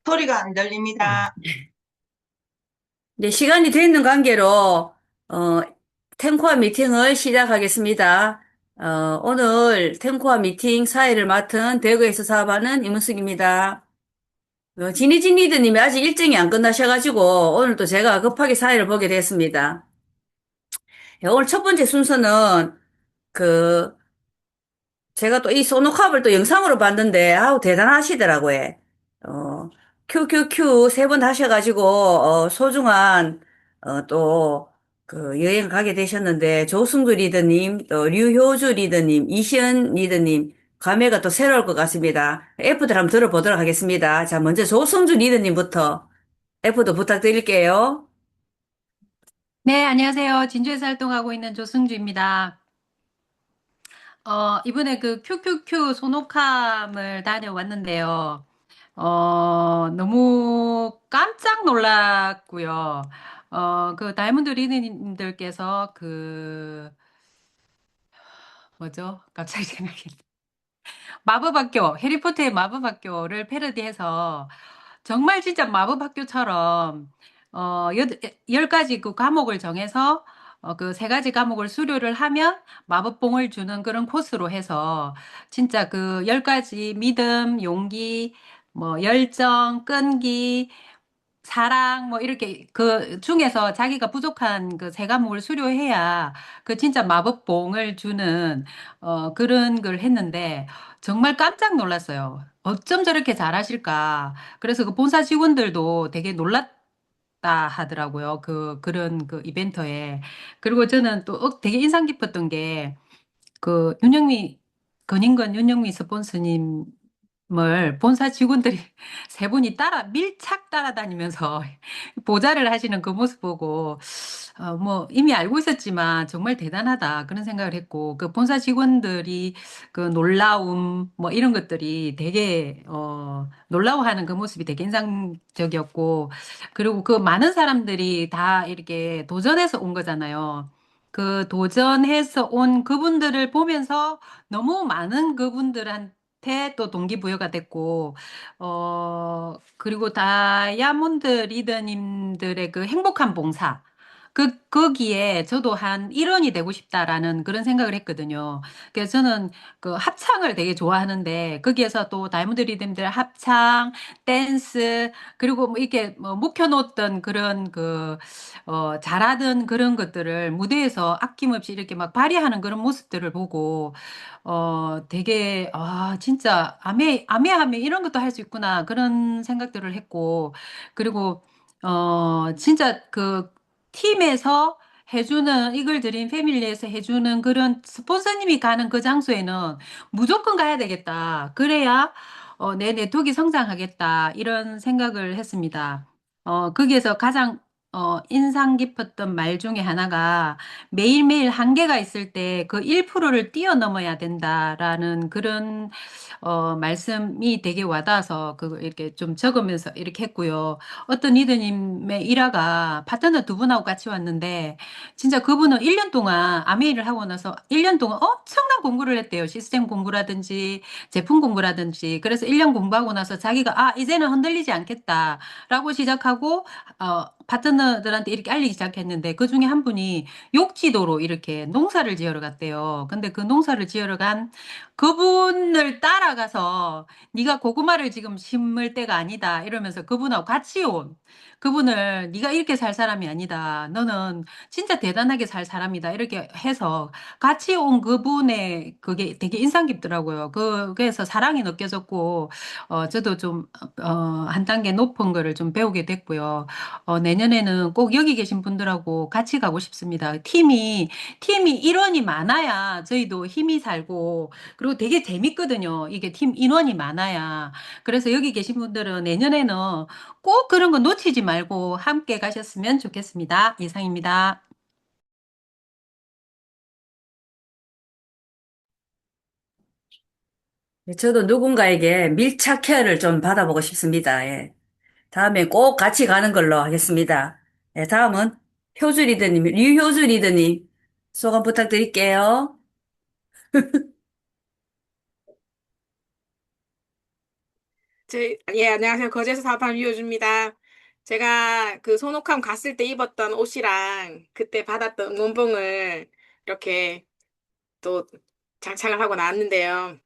소리가 안 들립니다. 이제 시간이 되는 관계로, 어, 탱코아 미팅을 시작하겠습니다. 오늘 탱코아 미팅 사회를 맡은 대구에서 사업하는 임은숙입니다. 지니님이 아직 일정이 안 끝나셔가지고, 오늘 또 제가 급하게 사회를 보게 됐습니다. 오늘 첫 번째 순서는, 그, 제가 또 이 소노캅을 또 영상으로 봤는데, 아우, 대단하시더라고요. 어, QQQ 세 번 하셔가지고, 소중한, 또, 그, 여행 가게 되셨는데, 조승주 리더님, 또, 류효주 리더님, 이시연 리더님, 감회가 또 새로울 것 같습니다. F들 한번 들어보도록 하겠습니다. 자, 먼저 조승주 리더님부터 F도 부탁드릴게요. 네, 안녕하세요. 진주에서 활동하고 있는 조승주입니다. 이번에 그 QQQ 소노캄을 다녀왔는데요. 너무 깜짝 놀랐고요. 그 다이아몬드 리더님들께서 뭐죠? 갑자기 생각이 마법학교, 해리포터의 마법학교를 패러디해서 정말 진짜 마법학교처럼 열 가지 그 과목을 정해서 그 세 가지 과목을 수료를 하면 마법봉을 주는 그런 코스로 해서 진짜 그 열 가지 믿음, 용기, 뭐 열정, 끈기, 사랑 뭐 이렇게 그 중에서 자기가 부족한 그 세 과목을 수료해야 그 진짜 마법봉을 주는 그런 걸 했는데 정말 깜짝 놀랐어요. 어쩜 저렇게 잘하실까? 그래서 그 본사 직원들도 되게 놀랐다 하더라고요. 그런 그 이벤트에. 그리고 저는 또 되게 인상 깊었던 게 그 건인건 윤영미 스폰서님을 본사 직원들이 세 분이 밀착 따라다니면서 보좌를 하시는 그 모습 보고, 뭐, 이미 알고 있었지만 정말 대단하다. 그런 생각을 했고, 그 본사 직원들이 그 놀라움, 뭐 이런 것들이 되게, 놀라워하는 그 모습이 되게 인상적이었고, 그리고 그 많은 사람들이 다 이렇게 도전해서 온 거잖아요. 그 도전해서 온 그분들을 보면서 너무 많은 그분들한테 또 동기부여가 됐고, 그리고 다이아몬드 리더님들의 그 행복한 봉사. 거기에 저도 한 일원이 되고 싶다라는 그런 생각을 했거든요. 그래서 저는 그 합창을 되게 좋아하는데, 거기에서 또 다이아몬드 리더님들 합창, 댄스, 그리고 뭐 이렇게 뭐 묵혀놓던 그런 잘하던 그런 것들을 무대에서 아낌없이 이렇게 막 발휘하는 그런 모습들을 보고, 되게, 진짜, 아메하면 이런 것도 할 수 있구나. 그런 생각들을 했고, 그리고, 진짜 그 팀에서 해주는, 이글 드림 패밀리에서 해주는 그런 스폰서님이 가는 그 장소에는 무조건 가야 되겠다. 그래야, 내 네트워크가 성장하겠다. 이런 생각을 했습니다. 거기에서 가장 인상 깊었던 말 중에 하나가 매일매일 한계가 있을 때 그 1%를 뛰어넘어야 된다라는 그런 말씀이 되게 와닿아서 그거 이렇게 좀 적으면서 이렇게 했고요. 어떤 리더님의 일화가 파트너 두 분하고 같이 왔는데 진짜 그분은 1년 동안 아메이를 하고 나서 1년 동안 엄청난 공부를 했대요. 시스템 공부라든지 제품 공부라든지. 그래서 1년 공부하고 나서 자기가 이제는 흔들리지 않겠다라고 시작하고 파트너들한테 이렇게 알리기 시작했는데 그 중에 한 분이 욕지도로 이렇게 농사를 지으러 갔대요. 근데 그 농사를 지으러 간 그분을 따라가서 네가 고구마를 지금 심을 때가 아니다 이러면서 그분하고 같이 온 그분을 네가 이렇게 살 사람이 아니다. 너는 진짜 대단하게 살 사람이다. 이렇게 해서 같이 온 그분의 그게 되게 인상 깊더라고요. 그래서 사랑이 느껴졌고 저도 좀 한 단계 높은 거를 좀 배우게 됐고요. 내년에는 꼭 여기 계신 분들하고 같이 가고 싶습니다. 팀이 일원이 많아야 저희도 힘이 살고, 그리고 되게 재밌거든요. 이게 팀 인원이 많아야. 그래서 여기 계신 분들은 내년에는 꼭 그런 거 놓치지 말고 함께 가셨으면 좋겠습니다. 이상입니다. 저도 누군가에게 밀착 케어를 좀 받아보고 싶습니다. 예. 다음에 꼭 같이 가는 걸로 하겠습니다. 네, 다음은 효주 리더님, 류효주 리더님 소감 부탁드릴게요. 예, 안녕하세요. 거제에서 사업하는 유효주입니다. 제가 그 손옥함 갔을 때 입었던 옷이랑 그때 받았던 응원봉을 이렇게 또 장착을 하고 나왔는데요.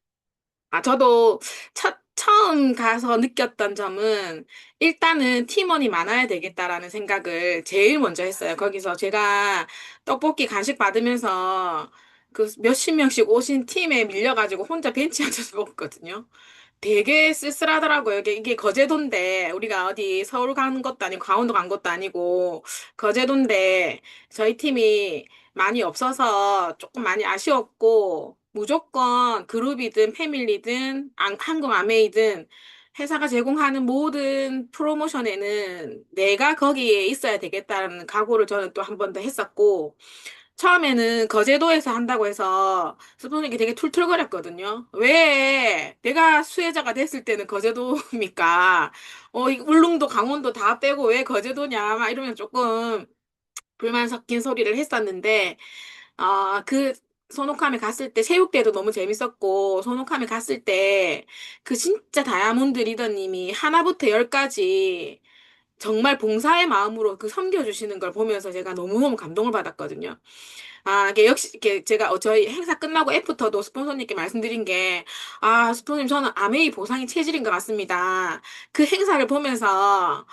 저도 처음 가서 느꼈던 점은 일단은 팀원이 많아야 되겠다라는 생각을 제일 먼저 했어요. 거기서 제가 떡볶이 간식 받으면서 그 몇십 명씩 오신 팀에 밀려가지고 혼자 벤치에 앉아서 먹었거든요. 되게 쓸쓸하더라고요. 이게 거제도인데, 우리가 어디 서울 간 것도 아니고, 강원도 간 것도 아니고, 거제도인데, 저희 팀이 많이 없어서 조금 많이 아쉬웠고, 무조건 그룹이든 패밀리든, 한국 아메이든, 회사가 제공하는 모든 프로모션에는 내가 거기에 있어야 되겠다는 각오를 저는 또 한 번 더 했었고, 처음에는 거제도에서 한다고 해서 스푸닉이 되게 툴툴거렸거든요. 왜 내가 수혜자가 됐을 때는 거제도입니까? 이 울릉도, 강원도 다 빼고 왜 거제도냐? 막 이러면 조금 불만 섞인 소리를 했었는데, 그 소노카미 갔을 때 체육대회도 너무 재밌었고, 소노카미 갔을 때 그 진짜 다이아몬드 리더님이 하나부터 열까지 정말 봉사의 마음으로 그 섬겨주시는 걸 보면서 제가 너무너무 감동을 받았거든요. 이게 역시, 이게 제가 저희 행사 끝나고 애프터도 스폰서님께 말씀드린 게, 스폰서님 저는 아메이 보상이 체질인 것 같습니다. 그 행사를 보면서,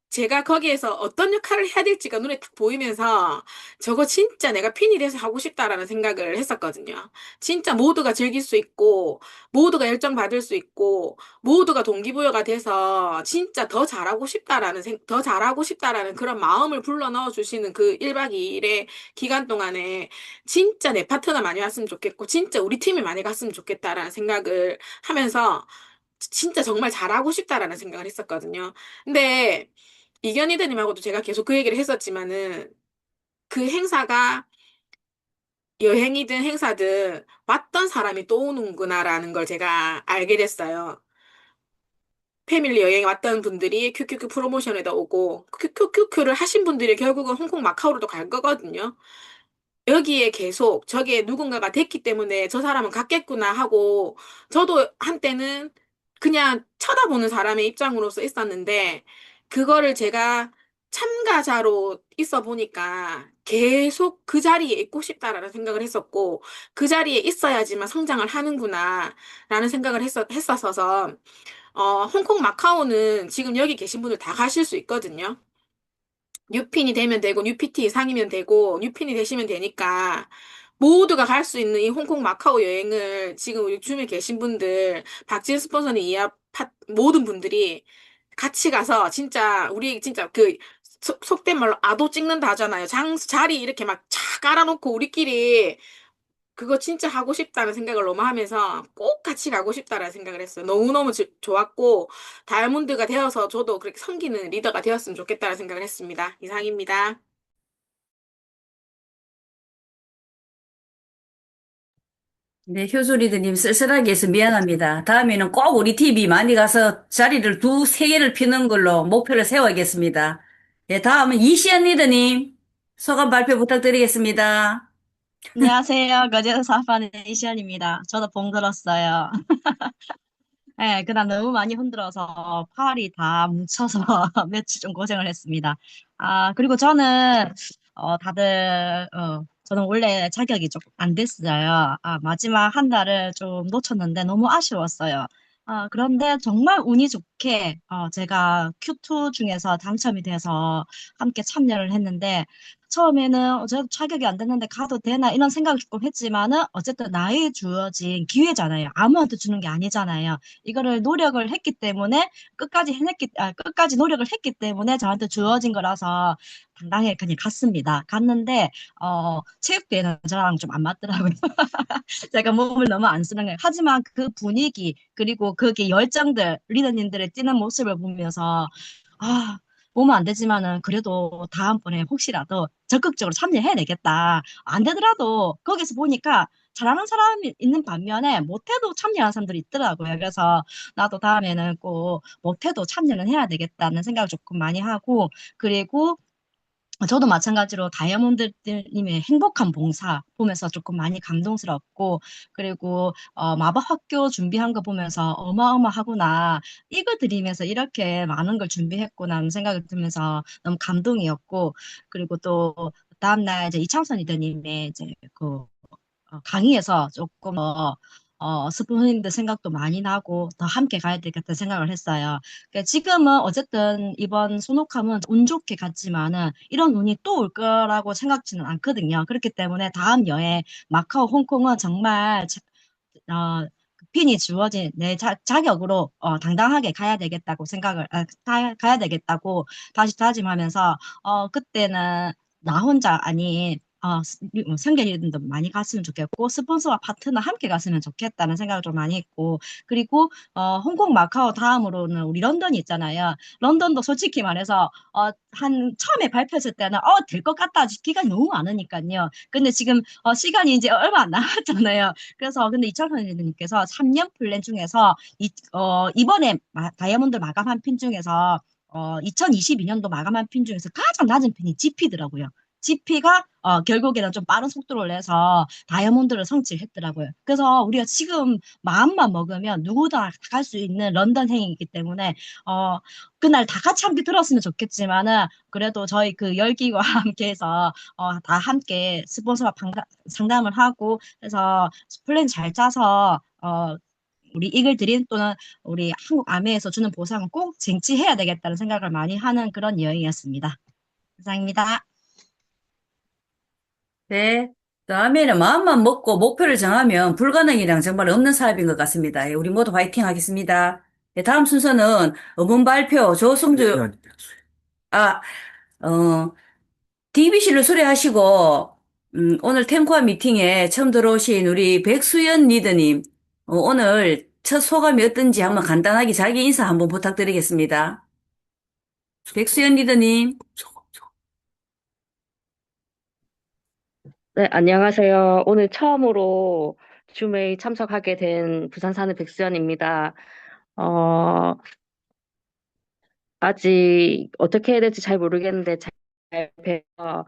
제가 거기에서 어떤 역할을 해야 될지가 눈에 딱 보이면서, 저거 진짜 내가 핀이 돼서 하고 싶다라는 생각을 했었거든요. 진짜 모두가 즐길 수 있고, 모두가 열정 받을 수 있고, 모두가 동기부여가 돼서 진짜 더 잘하고 싶다라는 그런 마음을 불러넣어 주시는 그 1박 2일의 기간 동안에 진짜 내 파트너 많이 왔으면 좋겠고, 진짜 우리 팀이 많이 갔으면 좋겠다라는 생각을 하면서 진짜 정말 잘하고 싶다라는 생각을 했었거든요. 근데 이견이드님하고도 제가 계속 그 얘기를 했었지만은 그 행사가 여행이든 행사든 왔던 사람이 또 오는구나라는 걸 제가 알게 됐어요. 패밀리 여행 왔던 분들이 큐큐큐 프로모션에다 오고 큐큐큐를 하신 분들이 결국은 홍콩 마카오로도 갈 거거든요. 여기에 계속 저기에 누군가가 됐기 때문에 저 사람은 갔겠구나 하고 저도 한때는 그냥 쳐다보는 사람의 입장으로서 있었는데 그거를 제가 참가자로 있어 보니까 계속 그 자리에 있고 싶다라는 생각을 했었고 그 자리에 있어야지만 성장을 하는구나 라는 생각을 했었어서 홍콩 마카오는 지금 여기 계신 분들 다 가실 수 있거든요. 뉴핀이 되면 되고, 뉴피티 이상이면 되고, 뉴핀이 되시면 되니까, 모두가 갈 수 있는 이 홍콩 마카오 여행을 지금 우리 줌에 계신 분들, 박진 스폰서님 이하 모든 분들이 같이 가서 진짜, 우리 진짜 속된 말로 아도 찍는다 하잖아요. 자리 이렇게 막 쫙 깔아놓고 우리끼리 그거 진짜 하고 싶다는 생각을 너무 하면서 꼭 같이 가고 싶다라는 생각을 했어요. 너무너무 좋았고, 다이아몬드가 되어서 저도 그렇게 섬기는 리더가 되었으면 좋겠다는 생각을 했습니다. 이상입니다. 네, 효수 리더님 쓸쓸하게 해서 미안합니다. 다음에는 꼭 우리 팀이 많이 가서 자리를 세 개를 피는 걸로 목표를 세워야겠습니다. 네, 다음은 이시안 리더님 소감 발표 부탁드리겠습니다. 안녕하세요. 거제도 사파는 이시안입니다. 저도 봉 들었어요. 네, 그날 너무 많이 흔들어서 팔이 다 뭉쳐서 며칠 좀 고생을 했습니다. 그리고 저는, 저는 원래 자격이 조금 안 됐어요. 마지막 한 달을 좀 놓쳤는데 너무 아쉬웠어요. 그런데 정말 운이 좋게, 제가 Q2 중에서 당첨이 돼서 함께 참여를 했는데, 처음에는 어제도 자격이 안 됐는데 가도 되나 이런 생각을 조금 했지만은 어쨌든 나에 주어진 기회잖아요. 아무한테 주는 게 아니잖아요. 이거를 노력을 했기 때문에 끝까지 노력을 했기 때문에 저한테 주어진 거라서 당당히 그냥 갔습니다. 갔는데, 체육대회는 저랑 좀 안 맞더라고요. 제가 몸을 너무 안 쓰는 거예요. 하지만 그 분위기, 그리고 거기 열정들, 리더님들의 뛰는 모습을 보면서, 아, 보면 안 되지만은 그래도 다음번에 혹시라도 적극적으로 참여해야 되겠다. 안 되더라도 거기서 보니까 잘하는 사람이 있는 반면에 못해도 참여하는 사람들이 있더라고요. 그래서 나도 다음에는 꼭 못해도 참여는 해야 되겠다는 생각을 조금 많이 하고, 그리고 저도 마찬가지로 다이아몬드님의 행복한 봉사 보면서 조금 많이 감동스럽고, 그리고 마법 학교 준비한 거 보면서 어마어마하구나. 이거 드리면서 이렇게 많은 걸 준비했구나 하는 생각이 들면서 너무 감동이었고, 그리고 또 다음날 이제 이창선 리더님의 이제 그 강의에서 조금 스포님들 생각도 많이 나고 더 함께 가야 되겠다 생각을 했어요. 그러니까 지금은 어쨌든 이번 손옥함은 운 좋게 갔지만은 이런 운이 또 올 거라고 생각지는 않거든요. 그렇기 때문에 다음 여행 마카오, 홍콩은 정말 핀이 주어진 내 자격으로 당당하게 가야 되겠다고 가야 되겠다고 다시 다짐하면서 그때는 나 혼자 아닌 성견이들도 많이 갔으면 좋겠고 스폰서와 파트너 함께 갔으면 좋겠다는 생각을 좀 많이 했고 그리고 홍콩 마카오 다음으로는 우리 런던이 있잖아요. 런던도 솔직히 말해서 한 처음에 발표했을 때는 될 것 같다 기간이 너무 많으니까요. 근데 지금 시간이 이제 얼마 안 남았잖아요. 그래서 근데 이철선 선생님께서 3년 플랜 중에서 이번에 다이아몬드 마감한 핀 중에서 2022년도 마감한 핀 중에서 가장 낮은 핀이 GP더라고요. GP가 결국에는 좀 빠른 속도를 내서 다이아몬드를 성취했더라고요. 그래서 우리가 지금 마음만 먹으면 누구나 갈 수 있는 런던 행이기 때문에 그날 다 같이 함께 들었으면 좋겠지만은 그래도 저희 그 열기와 함께해서 다 함께 스폰서와 상담을 하고 해서 플랜 잘 짜서 우리 이글 드림 또는 우리 한국 아메에서 주는 보상은 꼭 쟁취해야 되겠다는 생각을 많이 하는 그런 여행이었습니다. 감사합니다. 네. 다음에는 마음만 먹고 목표를 정하면 불가능이랑 정말 없는 사업인 것 같습니다. 예, 우리 모두 화이팅 하겠습니다. 네, 다음 순서는 음원 발표 조승주, 아, 어, DBC를 수료하시고, 오늘 탱코아 미팅에 처음 들어오신 우리 백수연 리더님, 오늘 첫 소감이 어떤지 한번 간단하게 자기 인사 한번 부탁드리겠습니다. 백수연 리더님. 네, 안녕하세요. 오늘 처음으로 줌에 참석하게 된 부산 사는 백수연입니다. 어, 아직 어떻게 해야 될지 잘 모르겠는데 잘 배워,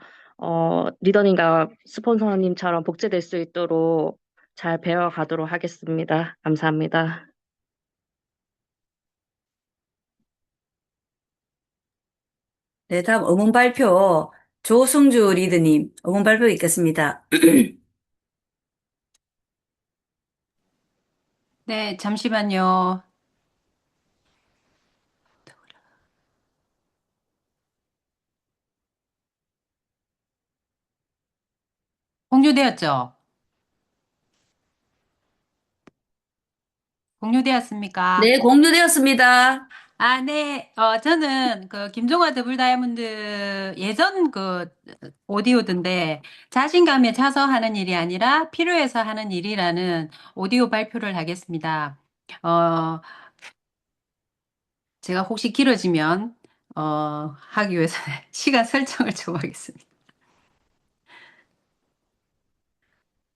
리더님과 스폰서님처럼 복제될 수 있도록 잘 배워가도록 하겠습니다. 감사합니다. 네, 다음 음원 발표 조승주 리더님, 음원 발표 있겠습니다. 네, 잠시만요. 공유되었죠? 공유되었습니까? 네, 공유되었습니다. 아, 네. 저는 그 김종화 더블 다이아몬드 예전 그 오디오던데 자신감에 차서 하는 일이 아니라 필요해서 하는 일이라는 오디오 발표를 하겠습니다. 어, 제가 혹시 길어지면 하기 위해서 시간 설정을 좀 하겠습니다.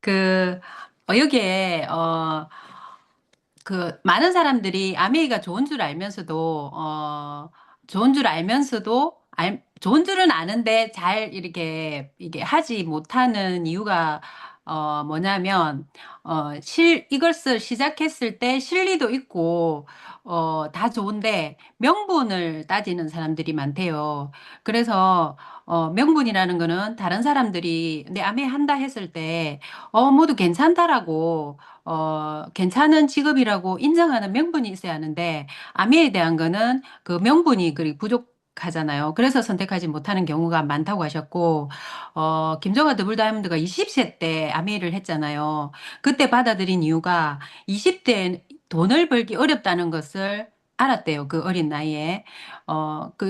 그 여기에 그 많은 사람들이 아메이가 좋은 줄 알면서도 좋은 줄 알면서도 좋은 줄은 아는데 잘 이렇게 이게 하지 못하는 이유가 뭐냐면 이것을 시작했을 때 실리도 있고 다 좋은데 명분을 따지는 사람들이 많대요. 그래서 명분이라는 거는 다른 사람들이 내 아메이 한다 했을 때 모두 괜찮다라고 괜찮은 직업이라고 인정하는 명분이 있어야 하는데, 아미에 대한 거는 그 명분이 그리 부족하잖아요. 그래서 선택하지 못하는 경우가 많다고 하셨고, 김정아 더블 다이아몬드가 20세 때 아미를 했잖아요. 그때 받아들인 이유가 20대 돈을 벌기 어렵다는 것을 알았대요. 그 어린 나이에.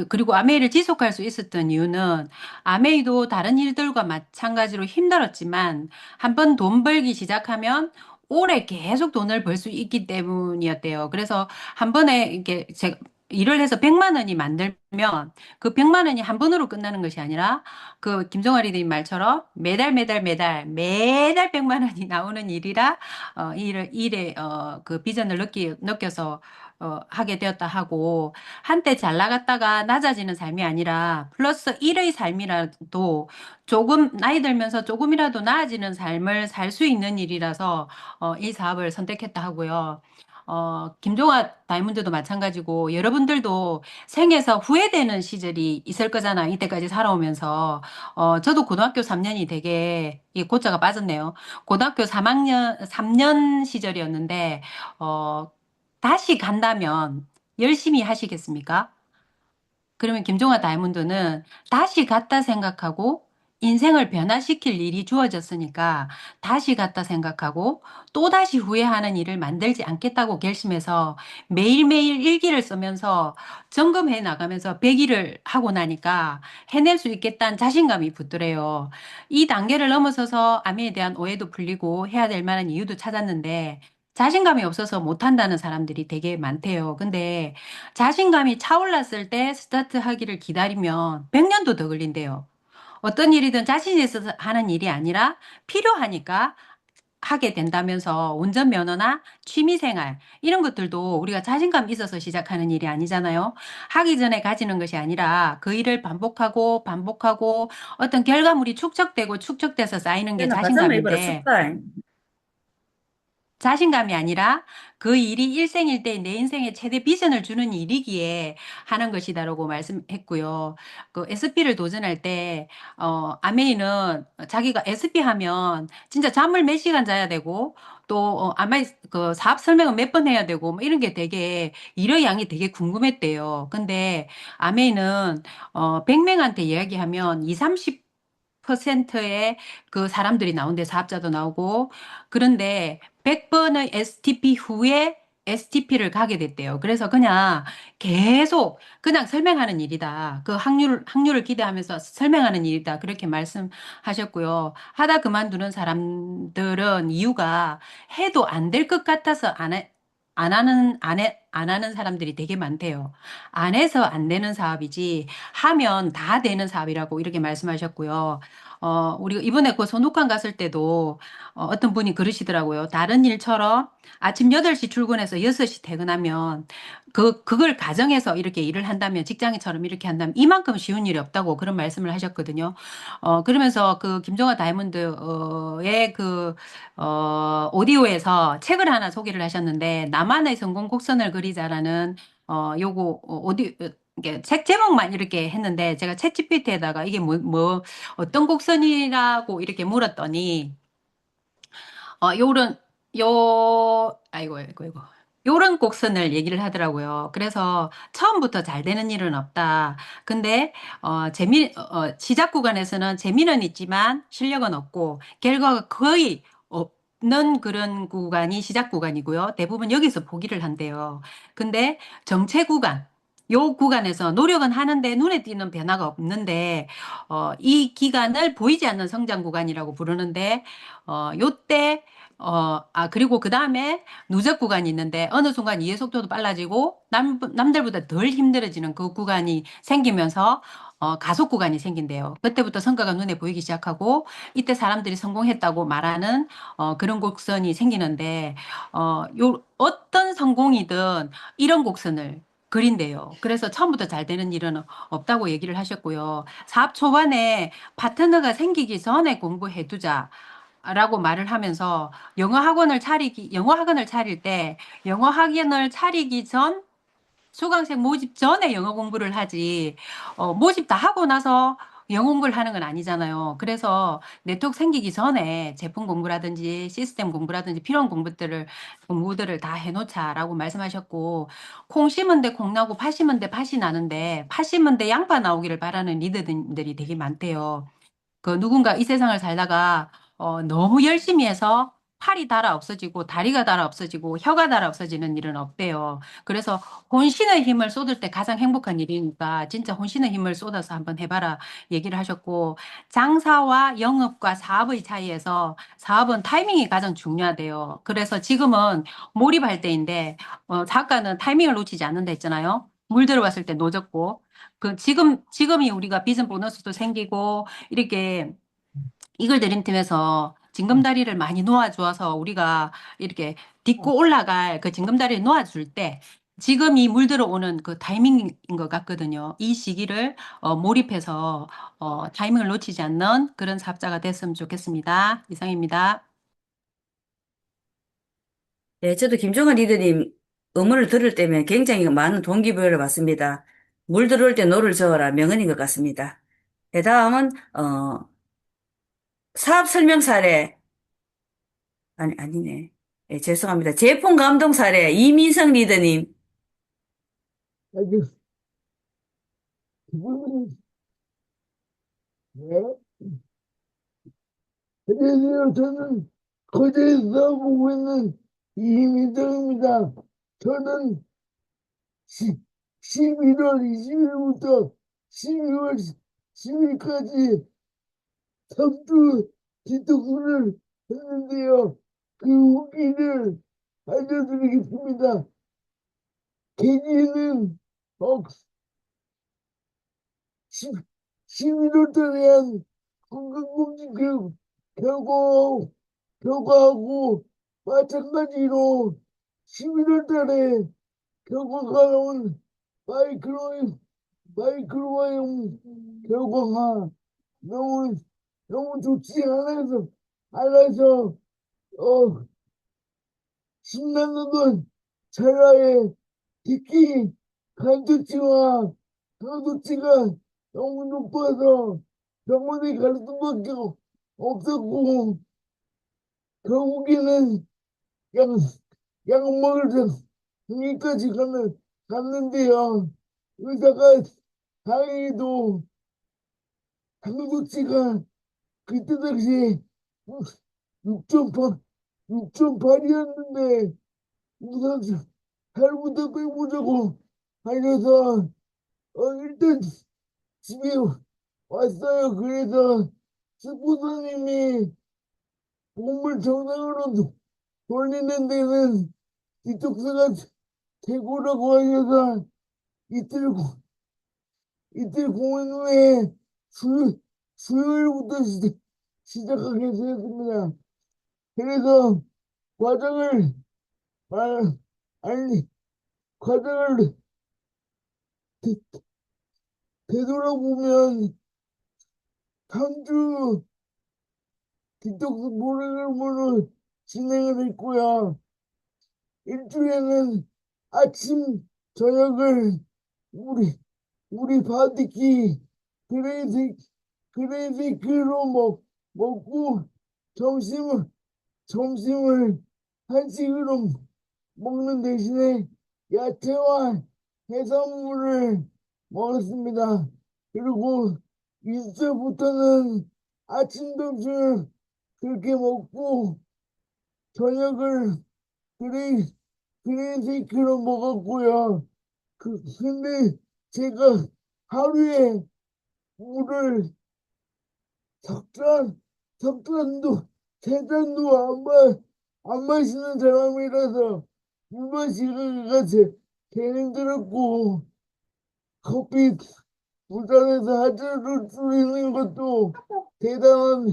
그리고 아메이를 지속할 수 있었던 이유는 아메이도 다른 일들과 마찬가지로 힘들었지만, 한 번 돈 벌기 시작하면 오래 계속 돈을 벌 수 있기 때문이었대요. 그래서 한 번에 이렇게 제가 일을 해서 100만 원이 만들면 그 100만 원이 한 번으로 끝나는 것이 아니라 그 김종아리님 말처럼 매달 100만 원이 나오는 일이라 일에 그 비전을 느껴서 하게 되었다 하고, 한때 잘 나갔다가 낮아지는 삶이 아니라 플러스 1의 삶이라도 조금 나이 들면서 조금이라도 나아지는 삶을 살 수 있는 일이라서 이 사업을 선택했다 하고요. 김종아 다이아몬드도 마찬가지고 여러분들도 생에서 후회되는 시절이 있을 거잖아요. 이때까지 살아오면서. 저도 고등학교 3년이 되게 이 고자가 빠졌네요. 고등학교 3년 시절이었는데 어, 다시 간다면 열심히 하시겠습니까? 그러면 김종아 다이아몬드는 다시 갔다 생각하고 인생을 변화시킬 일이 주어졌으니까 다시 갔다 생각하고 또다시 후회하는 일을 만들지 않겠다고 결심해서 매일매일 일기를 쓰면서 점검해 나가면서 100일을 하고 나니까 해낼 수 있겠다는 자신감이 붙더래요. 이 단계를 넘어서서 아미에 대한 오해도 풀리고 해야 될 만한 이유도 찾았는데 자신감이 없어서 못한다는 사람들이 되게 많대요. 근데 자신감이 차올랐을 때 스타트하기를 기다리면 100년도 더 걸린대요. 어떤 일이든 자신이 있어서 하는 일이 아니라 필요하니까 하게 된다면서 운전면허나 취미생활 이런 것들도 우리가 자신감 있어서 시작하는 일이 아니잖아요. 하기 전에 가지는 것이 아니라 그 일을 반복하고 반복하고 어떤 결과물이 축적되고 축적돼서 쌓이는 게 얘는 가사만 입어라, 자신감인데 습관. 자신감이 아니라 그 일이 일생일대 내 인생의 최대 비전을 주는 일이기에 하는 것이다라고 말씀했고요. 그 SP를 도전할 때, 아메이는 자기가 SP 하면 진짜 잠을 몇 시간 자야 되고, 또, 아마 그 사업 설명은 몇 번 해야 되고, 뭐 이런 게 되게, 일의 양이 되게 궁금했대요. 근데 아메이는, 100명한테 이야기하면 2, 30%의 그 사람들이 나온대, 사업자도 나오고, 그런데 100번의 STP 후에 STP를 가게 됐대요. 그래서 그냥 계속 그냥 설명하는 일이다. 그 확률을 기대하면서 설명하는 일이다. 그렇게 말씀하셨고요. 하다 그만두는 사람들은 이유가 해도 안 될 것 같아서 안 하는 사람들이 되게 많대요. 안 해서 안 되는 사업이지, 하면 다 되는 사업이라고 이렇게 말씀하셨고요. 우리가 이번에 그 손욱환 갔을 때도 어떤 분이 그러시더라고요. 다른 일처럼 아침 8시 출근해서 6시 퇴근하면 그걸 가정해서 이렇게 일을 한다면 직장인처럼 이렇게 한다면 이만큼 쉬운 일이 없다고 그런 말씀을 하셨거든요. 그러면서 그 김종아 다이아몬드의 오디오에서 책을 하나 소개를 하셨는데 나만의 성공 곡선을 그리자라는 요거 이게 책 제목만 이렇게 했는데 제가 챗GPT에다가 이게 어떤 곡선이라고 이렇게 물었더니 요런, 아이고. 요런 곡선을 얘기를 하더라고요. 그래서 처음부터 잘 되는 일은 없다. 근데, 시작 구간에서는 재미는 있지만 실력은 없고, 결과가 거의 없는 그런 구간이 시작 구간이고요. 대부분 여기서 포기를 한대요. 근데 정체 구간, 요 구간에서 노력은 하는데 눈에 띄는 변화가 없는데, 이 기간을 보이지 않는 성장 구간이라고 부르는데, 요때 그리고 그 다음에 누적 구간이 있는데 어느 순간 이해 속도도 빨라지고 남들보다 덜 힘들어지는 그 구간이 생기면서 가속 구간이 생긴대요. 그때부터 성과가 눈에 보이기 시작하고 이때 사람들이 성공했다고 말하는 그런 곡선이 생기는데 어떤 성공이든 이런 곡선을 그린대요. 그래서 처음부터 잘 되는 일은 없다고 얘기를 하셨고요. 사업 초반에 파트너가 생기기 전에 공부해두자. 라고 말을 하면서 영어 학원을 차릴 때 영어 학원을 차리기 전 수강생 모집 전에 영어 공부를 하지 모집 다 하고 나서 영어 공부를 하는 건 아니잖아요. 그래서 네트워크 생기기 전에 제품 공부라든지 시스템 공부라든지 필요한 공부들을 다 해놓자라고 말씀하셨고 콩 심은 데 콩 나고 팥 심은 데 팥이 나는데 팥 심은 데 양파 나오기를 바라는 리더들이 되게 많대요. 그 누군가 이 세상을 살다가 너무 열심히 해서 팔이 닳아 없어지고 다리가 닳아 없어지고 혀가 닳아 없어지는 일은 없대요. 그래서 혼신의 힘을 쏟을 때 가장 행복한 일이니까 진짜 혼신의 힘을 쏟아서 한번 해봐라 얘기를 하셨고 장사와 영업과 사업의 차이에서 사업은 타이밍이 가장 중요하대요. 그래서 지금은 몰입할 때인데 작가는 타이밍을 놓치지 않는다 했잖아요. 물 들어봤을 때 노졌고 지금이 우리가 비전 보너스도 생기고 이렇게 이글 드림팀에서 징검다리를 많이 놓아주어서 우리가 이렇게 딛고 올라갈 그 징검다리를 놓아줄 때 지금이 물들어 오는 그 타이밍인 것 같거든요. 이 시기를 몰입해서 타이밍을 놓치지 않는 그런 사업자가 됐으면 좋겠습니다. 이상입니다. 네, 저도 김종환 리더님 음원을 들을 때면 굉장히 많은 동기부여를 받습니다. 물 들어올 때 노를 저어라 명언인 것 같습니다. 그 다음은, 사업 설명 사례, 아니네. 예, 죄송합니다. 제품 감동 사례, 이민성 리더님. 아주 기분이 네. 안녕하세요. 저는 거제에서 보고 있는 이민정입니다. 저는 11월 20일부터 12월 10일까지 3주 디톡스를 했는데요. 그 후기를 알려드리겠습니다. 계기는 11월 달에 한 건강검진 결과하고 마찬가지로 11월 달에 결과가 나온 마이크로, 마이크로바이옴 결과가 너무, 너무 좋지 않아서, 어, 신나는 건 찰나에 특히 간격치와 강도치가 너무 높아서 병원에 갈 수밖에 없었고 결국에는 약, 약 먹을 여기까지 갔는데요. 의사가 다행히도 강도치가 그때 당시에 6.8, 6.8이었는데 우선 살부터 빼보자고 하셔서 일단 집에 왔어요. 그래서 스포츠님이 몸을 정상으로 돌리는 데는 디톡스가 최고라고 하셔서 이틀, 이틀 공연 후에 수요일부터 시작하게 되었습니다. 그래서 과정을 말, 아니, 과정을 되돌아보면 3주 디톡스 프로그램으로 진행을 했고요. 일주일에는 아침, 저녁을 우리 바디키 그레이디키로 먹고 점심을 한식으로 먹는 대신에 야채와 해산물을 먹었습니다. 그리고 2주부터는 아침, 점심을 그렇게 먹고 저녁을 그레이, 그레이테이크로 먹었고요. 근데 제가 하루에 물을 석잔도, 세 잔도 안 마시는 사람이라서 물 마시기가 제일 힘들었고, 커피 두 잔에서 한 잔을 줄이는 것도 대단한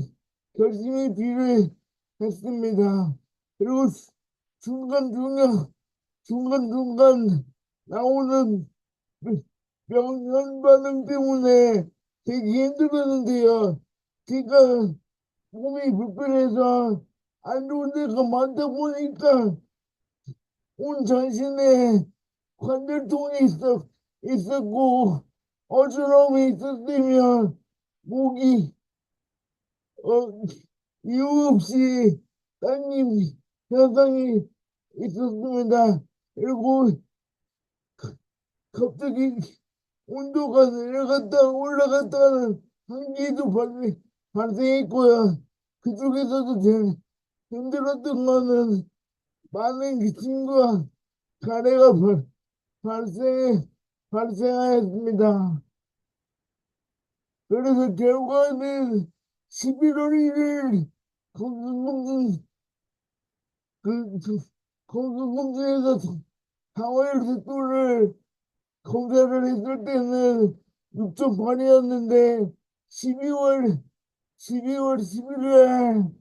결심이 필요했습니다. 그리고 중간중간, 중간중간 나오는 명현 반응 때문에 되게 힘들었는데요. 제가 몸이 불편해서 안 좋은 데가 많다 보니까 온 전신에 관절통이 있었고 어지러움이 있었으면 목이 어, 이유 없이 당김 현상이 있었습니다. 그리고 갑자기 온도가 내려갔다 올라갔다는 한기도 발생했고요. 그쪽에서도 제일 힘들었던 거는 많은 기침과 가래가 발생하였습니다. 그래서 결과는 11월 1일 건강검진 건강검진에서 당화혈색소를 검사를 했을 때는 6.8이었는데 12월 11일에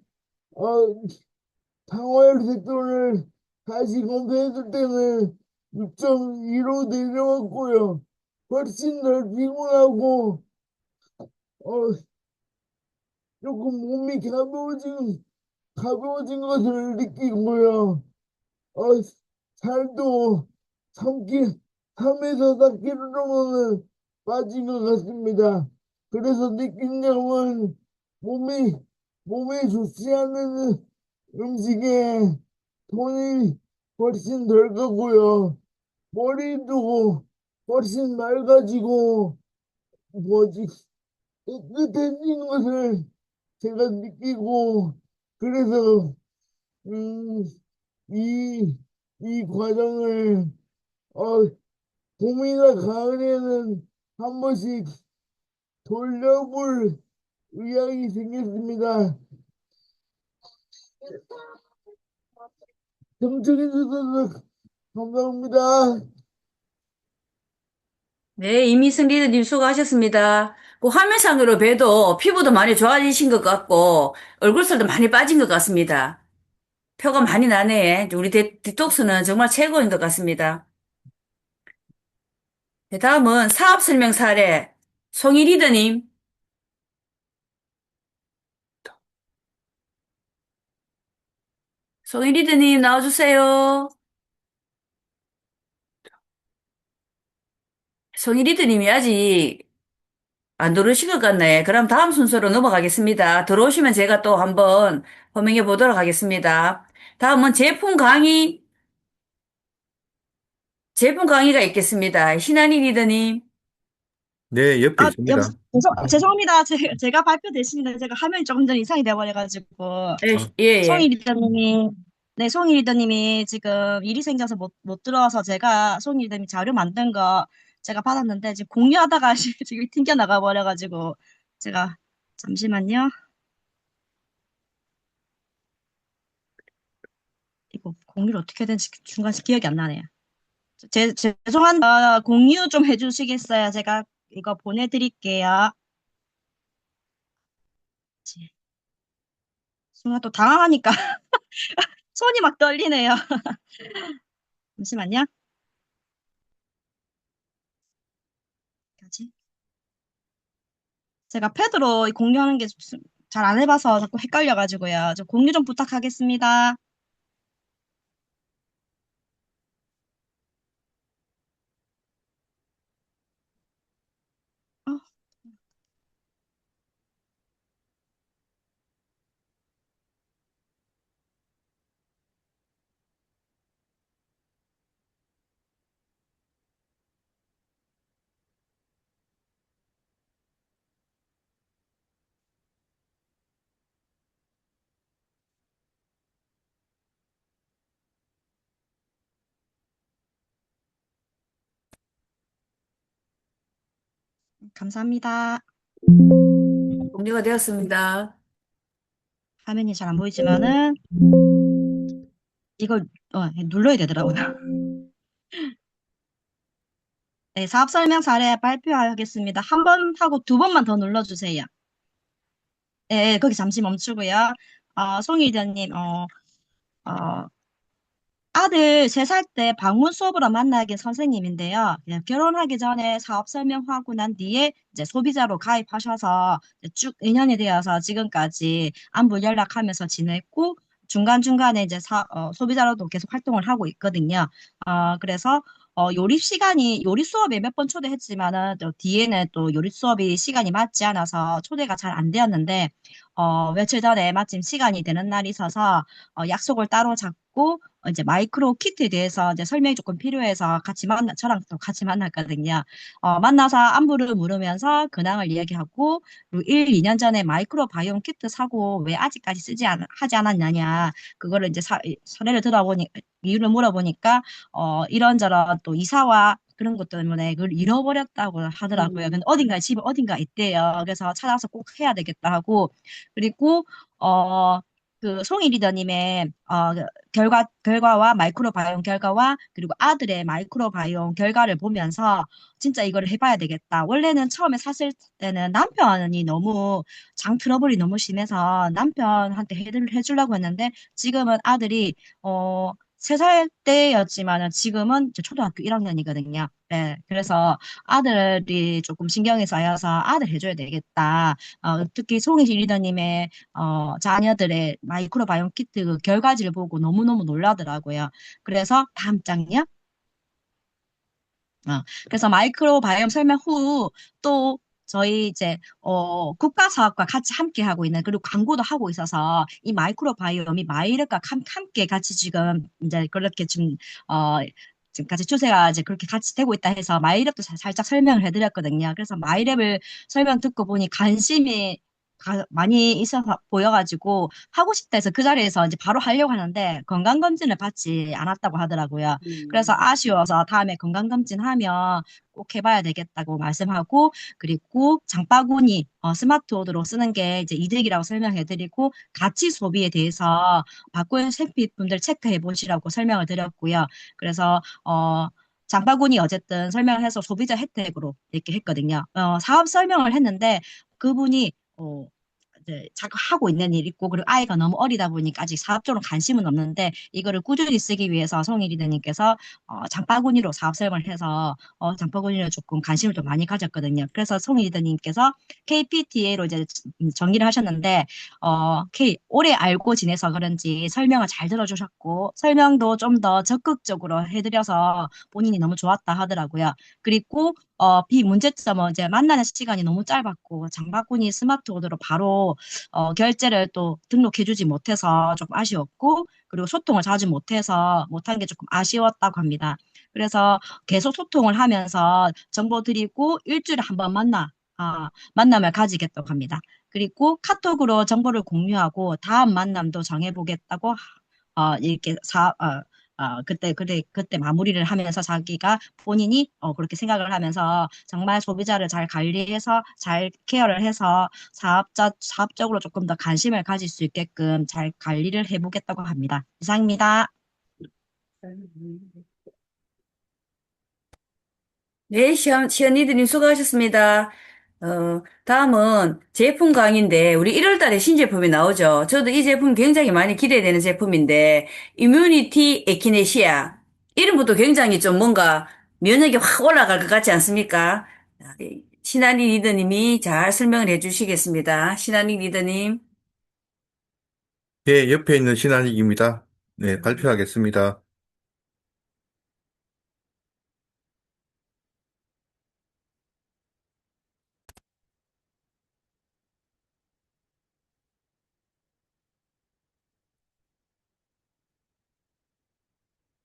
당화혈색소를 다시 검사했을 때는 6.2로 내려왔고요. 훨씬 덜 피곤하고, 어, 조금 몸이 가벼워진 것을 느끼고요. 어, 살도 3에서 4kg 빠진 것 같습니다. 그래서 느낀 점은 몸이, 몸에 좋지 않은 음식에 돈이 훨씬 덜 가고요. 머리도 훨씬 맑아지고, 뭐지, 깨끗해진 것을 제가 느끼고, 그래서, 음, 이, 이 과정을, 어, 봄이나 가을에는 한 번씩 돌려볼 의향이 생겼습니다. 경청해주셔서 감사합니다. 네, 이미승 리더님 수고하셨습니다. 그 화면상으로 봬도 피부도 많이 좋아지신 것 같고, 얼굴살도 많이 빠진 것 같습니다. 표가 많이 나네. 우리 디톡스는 정말 최고인 것 같습니다. 네, 다음은 사업 설명 사례. 송이 리더님. 송이 리더님 나와주세요. 송이 리더님이 아직 안 들어오신 것 같네. 그럼 다음 순서로 넘어가겠습니다. 들어오시면 제가 또 한번 호명해 보도록 하겠습니다. 다음은 제품 강의가 있겠습니다. 신한이 리더님. 네, 옆에 아, 있습니다. 죄송합니다. 제가 발표 대신에 제가 화면이 조금 전 이상이 돼버려가지고. 예, 아, 예, 송이 예. 리더님이, 네, 송이 리더님이 지금 일이 생겨서 못 들어와서 제가 송이 리더님 자료 만든 거 제가 받았는데 지금 공유하다가 지금 튕겨 나가 버려가지고 제가 잠시만요. 이거 공유를 어떻게 해야 되는지 중간에 기억이 안 나네요. 죄송한데 공유 좀 해주시겠어요? 제가 이거 보내드릴게요. 순간 또 당황하니까 손이 막 떨리네요. 잠시만요. 뭐지? 제가 패드로 공유하는 게 잘 안 해봐서 자꾸 헷갈려가지고요. 좀 공유 좀 부탁하겠습니다. 어, 감사합니다. 종료가 되었습니다. 화면이 잘 안 보이지만은 이걸 눌러야 되더라고요. 네, 사업 설명 사례 발표하겠습니다. 한 번 하고 두 번만 더 눌러주세요. 네, 거기 잠시 멈추고요. 송희 의원님, 어, 아들 3살 때 방문 수업으로 만나게 선생님인데요. 그냥 결혼하기 전에 사업 설명하고 난 뒤에 이제 소비자로 가입하셔서 이제 쭉 인연이 되어서 지금까지 안부 연락하면서 지냈고 중간중간에 이제 소비자로도 계속 활동을 하고 있거든요. 그래서 요리 수업에 몇 번 초대했지만은 또 뒤에는 또 요리 수업이 시간이 맞지 않아서 초대가 잘 안 되었는데 며칠 전에 마침 시간이 되는 날이 있어서 약속을 따로 잡고 이제 마이크로 키트에 대해서 이제 설명이 조금 필요해서 저랑 또 같이 만났거든요. 만나서 안부를 물으면서 근황을 이야기하고, 그리고 1, 2년 전에 마이크로 바이옴 키트 사고 왜 아직까지 하지 않았냐냐. 그거를 이제 사례를 이유를 물어보니까, 이런저런 또 이사와 그런 것 때문에 그걸 잃어버렸다고 하더라고요. 근데 집에 어딘가 있대요. 그래서 찾아서 꼭 해야 되겠다 하고, 그리고, 그 송이 리더님의 결과와 마이크로바이옴 결과와 그리고 아들의 마이크로바이옴 결과를 보면서 진짜 이거를 해봐야 되겠다. 원래는 처음에 샀을 때는 남편이 너무 장 트러블이 너무 심해서 남편한테 해주려고 했는데 지금은 아들이 3살 때였지만은 지금은 이제 초등학교 1학년이거든요. 네, 그래서 아들이 조금 신경이 쌓여서 아들 해줘야 되겠다. 특히 송혜지 리더님의 자녀들의 마이크로바이옴 키트 그 결과지를 보고 너무너무 놀라더라고요. 그래서 다음 장요. 그래서 마이크로바이옴 설명 후 또 저희 이제 국가사업과 같이 함께 하고 있는 그리고 광고도 하고 있어서 이 마이크로바이옴이 마이랩과 함께 같이 지금 이제 그렇게 지금 같이 추세가 이제 그렇게 같이 되고 있다 해서 마이랩도 살짝 설명을 해드렸거든요. 그래서 마이랩을 설명 듣고 보니 관심이 많이 있어서 보여가지고 하고 싶다 해서 그 자리에서 이제 바로 하려고 하는데 건강검진을 받지 않았다고 하더라고요. 그래서 아쉬워서 다음에 건강검진하면 꼭 해봐야 되겠다고 말씀하고 그리고 장바구니 스마트워드로 쓰는 게 이제 이득이라고 설명해드리고 가치 소비에 대해서 바꿀 생필품들 체크해 보시라고 설명을 드렸고요. 그래서 장바구니 어쨌든 설명을 해서 소비자 혜택으로 이렇게 했거든요. 사업 설명을 했는데 그분이 이제 자꾸 하고 있는 일 있고 그리고 아이가 너무 어리다 보니까 아직 사업적으로 관심은 없는데 이거를 꾸준히 쓰기 위해서 송이 리더님께서 장바구니로 사업 설명을 해서 장바구니를 조금 관심을 좀 많이 가졌거든요. 그래서 송이 리더님께서 KPTA로 이제 정리를 하셨는데 오래 알고 지내서 그런지 설명을 잘 들어주셨고 설명도 좀 더 적극적으로 해드려서 본인이 너무 좋았다 하더라고요. 그리고 비문제점은 이제 만나는 시간이 너무 짧았고 장바구니 스마트워드로 바로 결제를 또 등록해주지 못해서 조금 아쉬웠고 그리고 소통을 자주 못한 게 조금 아쉬웠다고 합니다. 그래서 계속 소통을 하면서 정보 드리고 일주일에 한 번 만남을 가지겠다고 합니다. 그리고 카톡으로 정보를 공유하고 다음 만남도 정해보겠다고 이렇게 그때 마무리를 하면서 자기가 본인이 그렇게 생각을 하면서 정말 소비자를 잘 관리해서 잘 케어를 해서 사업적으로 조금 더 관심을 가질 수 있게끔 잘 관리를 해보겠다고 합니다. 이상입니다. 네, 시연이드님 수고하셨습니다. 다음은 제품 강의인데, 우리 1월 달에 신제품이 나오죠. 저도 이 제품 굉장히 많이 기대되는 제품인데, 이뮤니티 에키네시아. 이름부터 굉장히 좀 뭔가 면역이 확 올라갈 것 같지 않습니까? 신한이 리더님이 잘 설명을 해 주시겠습니다. 신한이 리더님. 예, 옆에 있는 신한익입니다. 네, 발표하겠습니다.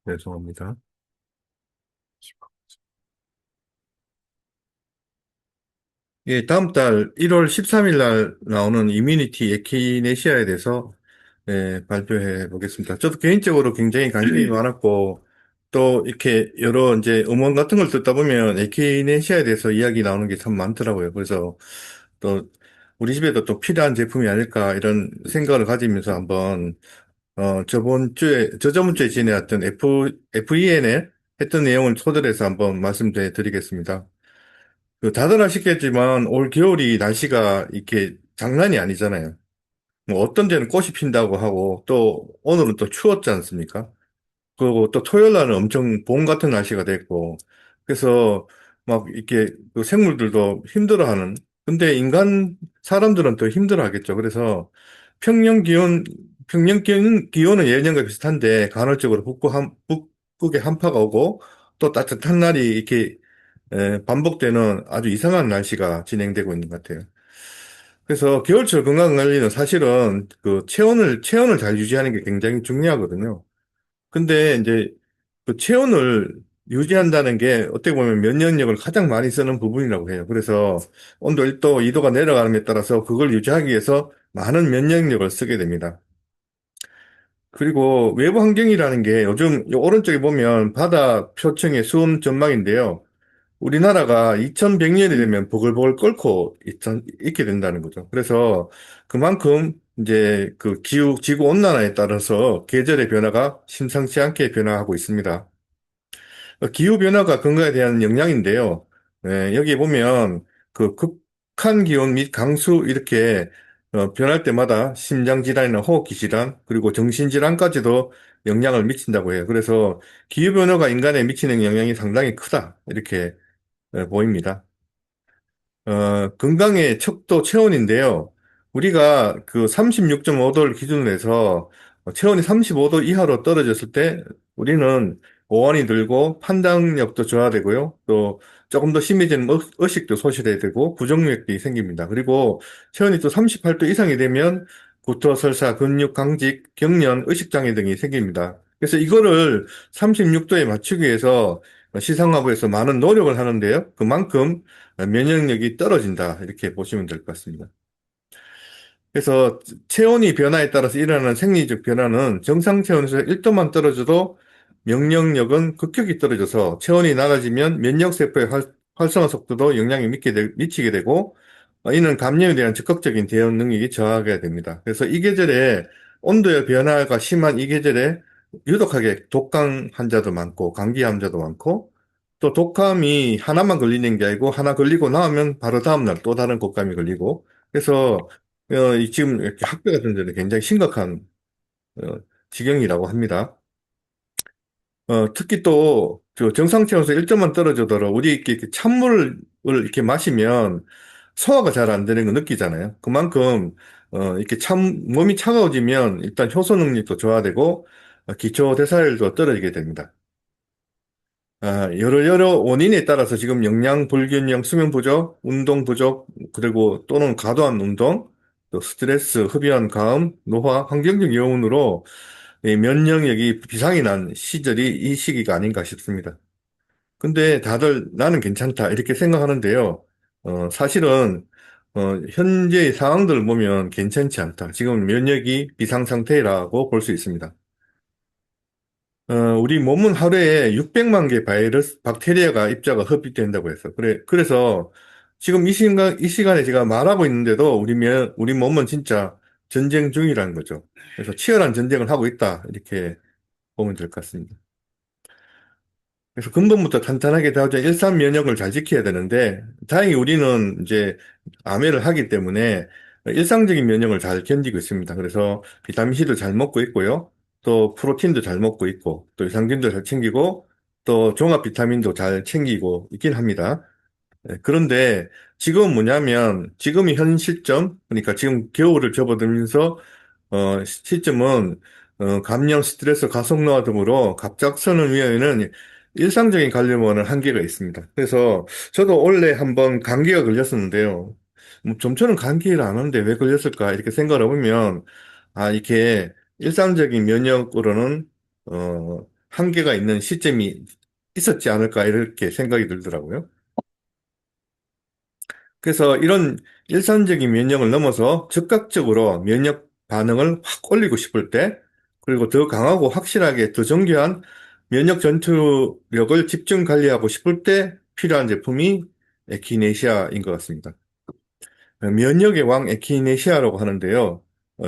죄송합니다. 예, 다음 달 1월 13일 날 나오는 이뮤니티 에키네시아에 대해서 발표해 보겠습니다. 저도 개인적으로 굉장히 관심이 많았고, 또 이렇게 여러 이제 음원 같은 걸 듣다 보면 에키네시아에 대해서 이야기 나오는 게 참 많더라고요. 그래서 또 우리 집에도 또 필요한 제품이 아닐까 이런 생각을 가지면서 한번, 저저번 주에 지내왔던 FEN에 했던 내용을 토대로 해서 한번 말씀드리겠습니다. 다들 아시겠지만 올 겨울이 날씨가 이렇게 장난이 아니잖아요. 뭐 어떤 데는 꽃이 핀다고 하고 또 오늘은 또 추웠지 않습니까? 그리고 또 토요일 날은 엄청 봄 같은 날씨가 됐고 그래서 막 이렇게 그 생물들도 힘들어하는 근데 사람들은 더 힘들어하겠죠. 그래서 평년 기온 기온은 예년과 비슷한데 간헐적으로 북극의 한파가 오고 또 따뜻한 날이 이렇게 반복되는 아주 이상한 날씨가 진행되고 있는 것 같아요. 그래서 겨울철 건강 관리는 사실은 그 체온을 잘 유지하는 게 굉장히 중요하거든요. 근데 이제 그 체온을 유지한다는 게 어떻게 보면 면역력을 가장 많이 쓰는 부분이라고 해요. 그래서 온도 1도, 2도가 내려가는 데 따라서 그걸 유지하기 위해서 많은 면역력을 쓰게 됩니다. 그리고 외부 환경이라는 게 요즘 요 오른쪽에 보면 바다 표층의 수온 전망인데요. 우리나라가 2100년이 되면 보글보글 끓고 있게 된다는 거죠. 그래서 그만큼 이제 그 지구 온난화에 따라서 계절의 변화가 심상치 않게 변화하고 있습니다. 기후 변화가 건강에 대한 영향인데요. 여기 보면 그 극한 기온 및 강수 이렇게 변할 때마다 심장질환이나 호흡기 질환, 그리고 정신질환까지도 영향을 미친다고 해요. 그래서 기후변화가 인간에 미치는 영향이 상당히 크다. 이렇게 보입니다. 건강의 척도 체온인데요. 우리가 그 36.5도를 기준으로 해서 체온이 35도 이하로 떨어졌을 때 우리는 오한이 들고 판단력도 저하되고요. 또 조금 더 심해지는 의식도 소실해야 되고 부정맥이 생깁니다. 그리고 체온이 또 38도 이상이 되면 구토, 설사, 근육 강직, 경련, 의식장애 등이 생깁니다. 그래서 이거를 36도에 맞추기 위해서 시상하부에서 많은 노력을 하는데요. 그만큼 면역력이 떨어진다. 이렇게 보시면 될 것 같습니다. 그래서 체온이 변화에 따라서 일어나는 생리적 변화는 정상 체온에서 1도만 떨어져도 면역력은 급격히 떨어져서 체온이 낮아지면 면역세포의 활성화 속도도 영향이 미치게 되고 이는 감염에 대한 적극적인 대응 능력이 저하게 됩니다. 그래서 이 계절에 온도의 변화가 심한 이 계절에 유독하게 독감 환자도 많고 감기 환자도 많고 또 독감이 하나만 걸리는 게 아니고 하나 걸리고 나면 바로 다음날 또 다른 독감이 걸리고 그래서 지금 이렇게 학교 같은 데는 굉장히 심각한 어, 지경이라고 합니다. 특히 또 저 정상 체온에서 1점만 떨어지더라도 우리 이렇게 찬물을 이렇게 마시면 소화가 잘 안 되는 거 느끼잖아요. 그만큼 이렇게 몸이 차가워지면 일단 효소 능력도 저하되고 기초 대사율도 떨어지게 됩니다. 여러 원인에 따라서 지금 영양 불균형, 수면 부족, 운동 부족, 그리고 또는 과도한 운동, 또 스트레스, 흡연, 가음, 노화, 환경적 요인으로 이 면역력이 비상이 난 시절이 이 시기가 아닌가 싶습니다. 근데 다들 나는 괜찮다 이렇게 생각하는데요. 사실은 현재의 상황들을 보면 괜찮지 않다. 지금 면역이 비상 상태라고 볼 수 있습니다. 우리 몸은 하루에 600만 개 바이러스, 박테리아가 입자가 흡입된다고 해서. 그래서 지금 이 시간에 제가 말하고 있는데도 우리 몸은 진짜 전쟁 중이라는 거죠. 그래서 치열한 전쟁을 하고 있다. 이렇게 보면 될 것 같습니다. 그래서 근본부터 탄탄하게 다져 일상 면역을 잘 지켜야 되는데, 다행히 우리는 이제 암회를 하기 때문에 일상적인 면역을 잘 견디고 있습니다. 그래서 비타민C도 잘 먹고 있고요. 또 프로틴도 잘 먹고 있고, 또 유산균도 잘 챙기고, 또 종합 비타민도 잘 챙기고 있긴 합니다. 그런데 지금은 뭐냐면, 지금이 현 시점, 그러니까 지금 겨울을 접어들면서 시점은 감염, 스트레스, 가속노화 등으로 갑작스러운 위험에는 일상적인 감염원은 한계가 있습니다. 그래서 저도 원래 한번 감기가 걸렸었는데요. 뭐 좀처럼 감기를 안 하는데 왜 걸렸을까 이렇게 생각을 해보면 이게 일상적인 면역으로는 한계가 있는 시점이 있었지 않을까 이렇게 생각이 들더라고요. 그래서 이런 일상적인 면역을 넘어서 즉각적으로 면역 반응을 확 올리고 싶을 때, 그리고 더 강하고 확실하게 더 정교한 면역 전투력을 집중 관리하고 싶을 때 필요한 제품이 에키네시아인 것 같습니다. 면역의 왕 에키네시아라고 하는데요.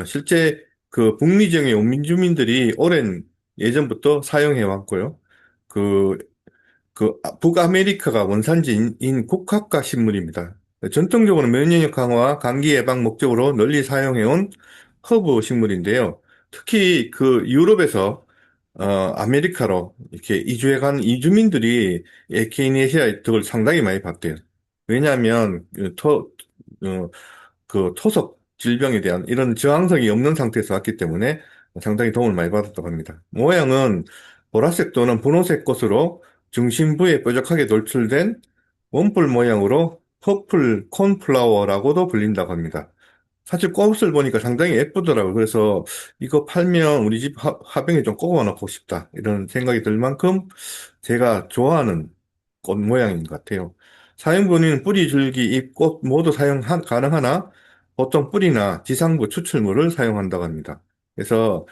실제 그 북미 지역의 원민주민들이 오랜 예전부터 사용해 왔고요. 그 북아메리카가 원산지인 국화과 식물입니다. 전통적으로 면역력 강화, 감기 예방 목적으로 널리 사용해온 허브 식물인데요. 특히 그 유럽에서 아메리카로 이렇게 이주해간 이주민들이 에키네시아 덕을 상당히 많이 봤대요. 왜냐하면 그 토속 질병에 대한 이런 저항성이 없는 상태에서 왔기 때문에 상당히 도움을 많이 받았다고 합니다. 모양은 보라색 또는 분홍색 꽃으로 중심부에 뾰족하게 돌출된 원뿔 모양으로 퍼플 콘플라워라고도 불린다고 합니다. 사실 꽃을 보니까 상당히 예쁘더라고요. 그래서 이거 팔면 우리 집 화병에 좀 꽂아 놓고 싶다. 이런 생각이 들 만큼 제가 좋아하는 꽃 모양인 것 같아요. 사용 범위는 뿌리, 줄기, 잎, 꽃 모두 가능하나 보통 뿌리나 지상부 추출물을 사용한다고 합니다. 그래서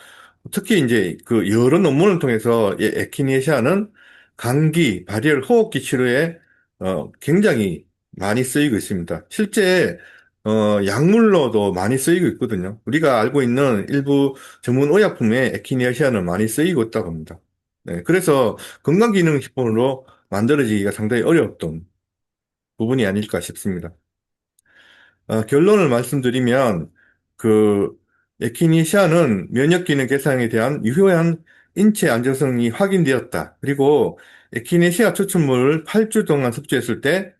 특히 이제 그 여러 논문을 통해서 이 에키네시아는 감기, 발열, 호흡기 치료에 굉장히 많이 쓰이고 있습니다. 실제 약물로도 많이 쓰이고 있거든요. 우리가 알고 있는 일부 전문 의약품에 에키네시아는 많이 쓰이고 있다고 합니다. 네, 그래서 건강기능식품으로 만들어지기가 상당히 어려웠던 부분이 아닐까 싶습니다. 결론을 말씀드리면 그 에키니시아는 면역 기능 개선에 대한 유효한 인체 안정성이 확인되었다. 그리고 에키네시아 추출물을 8주 동안 섭취했을 때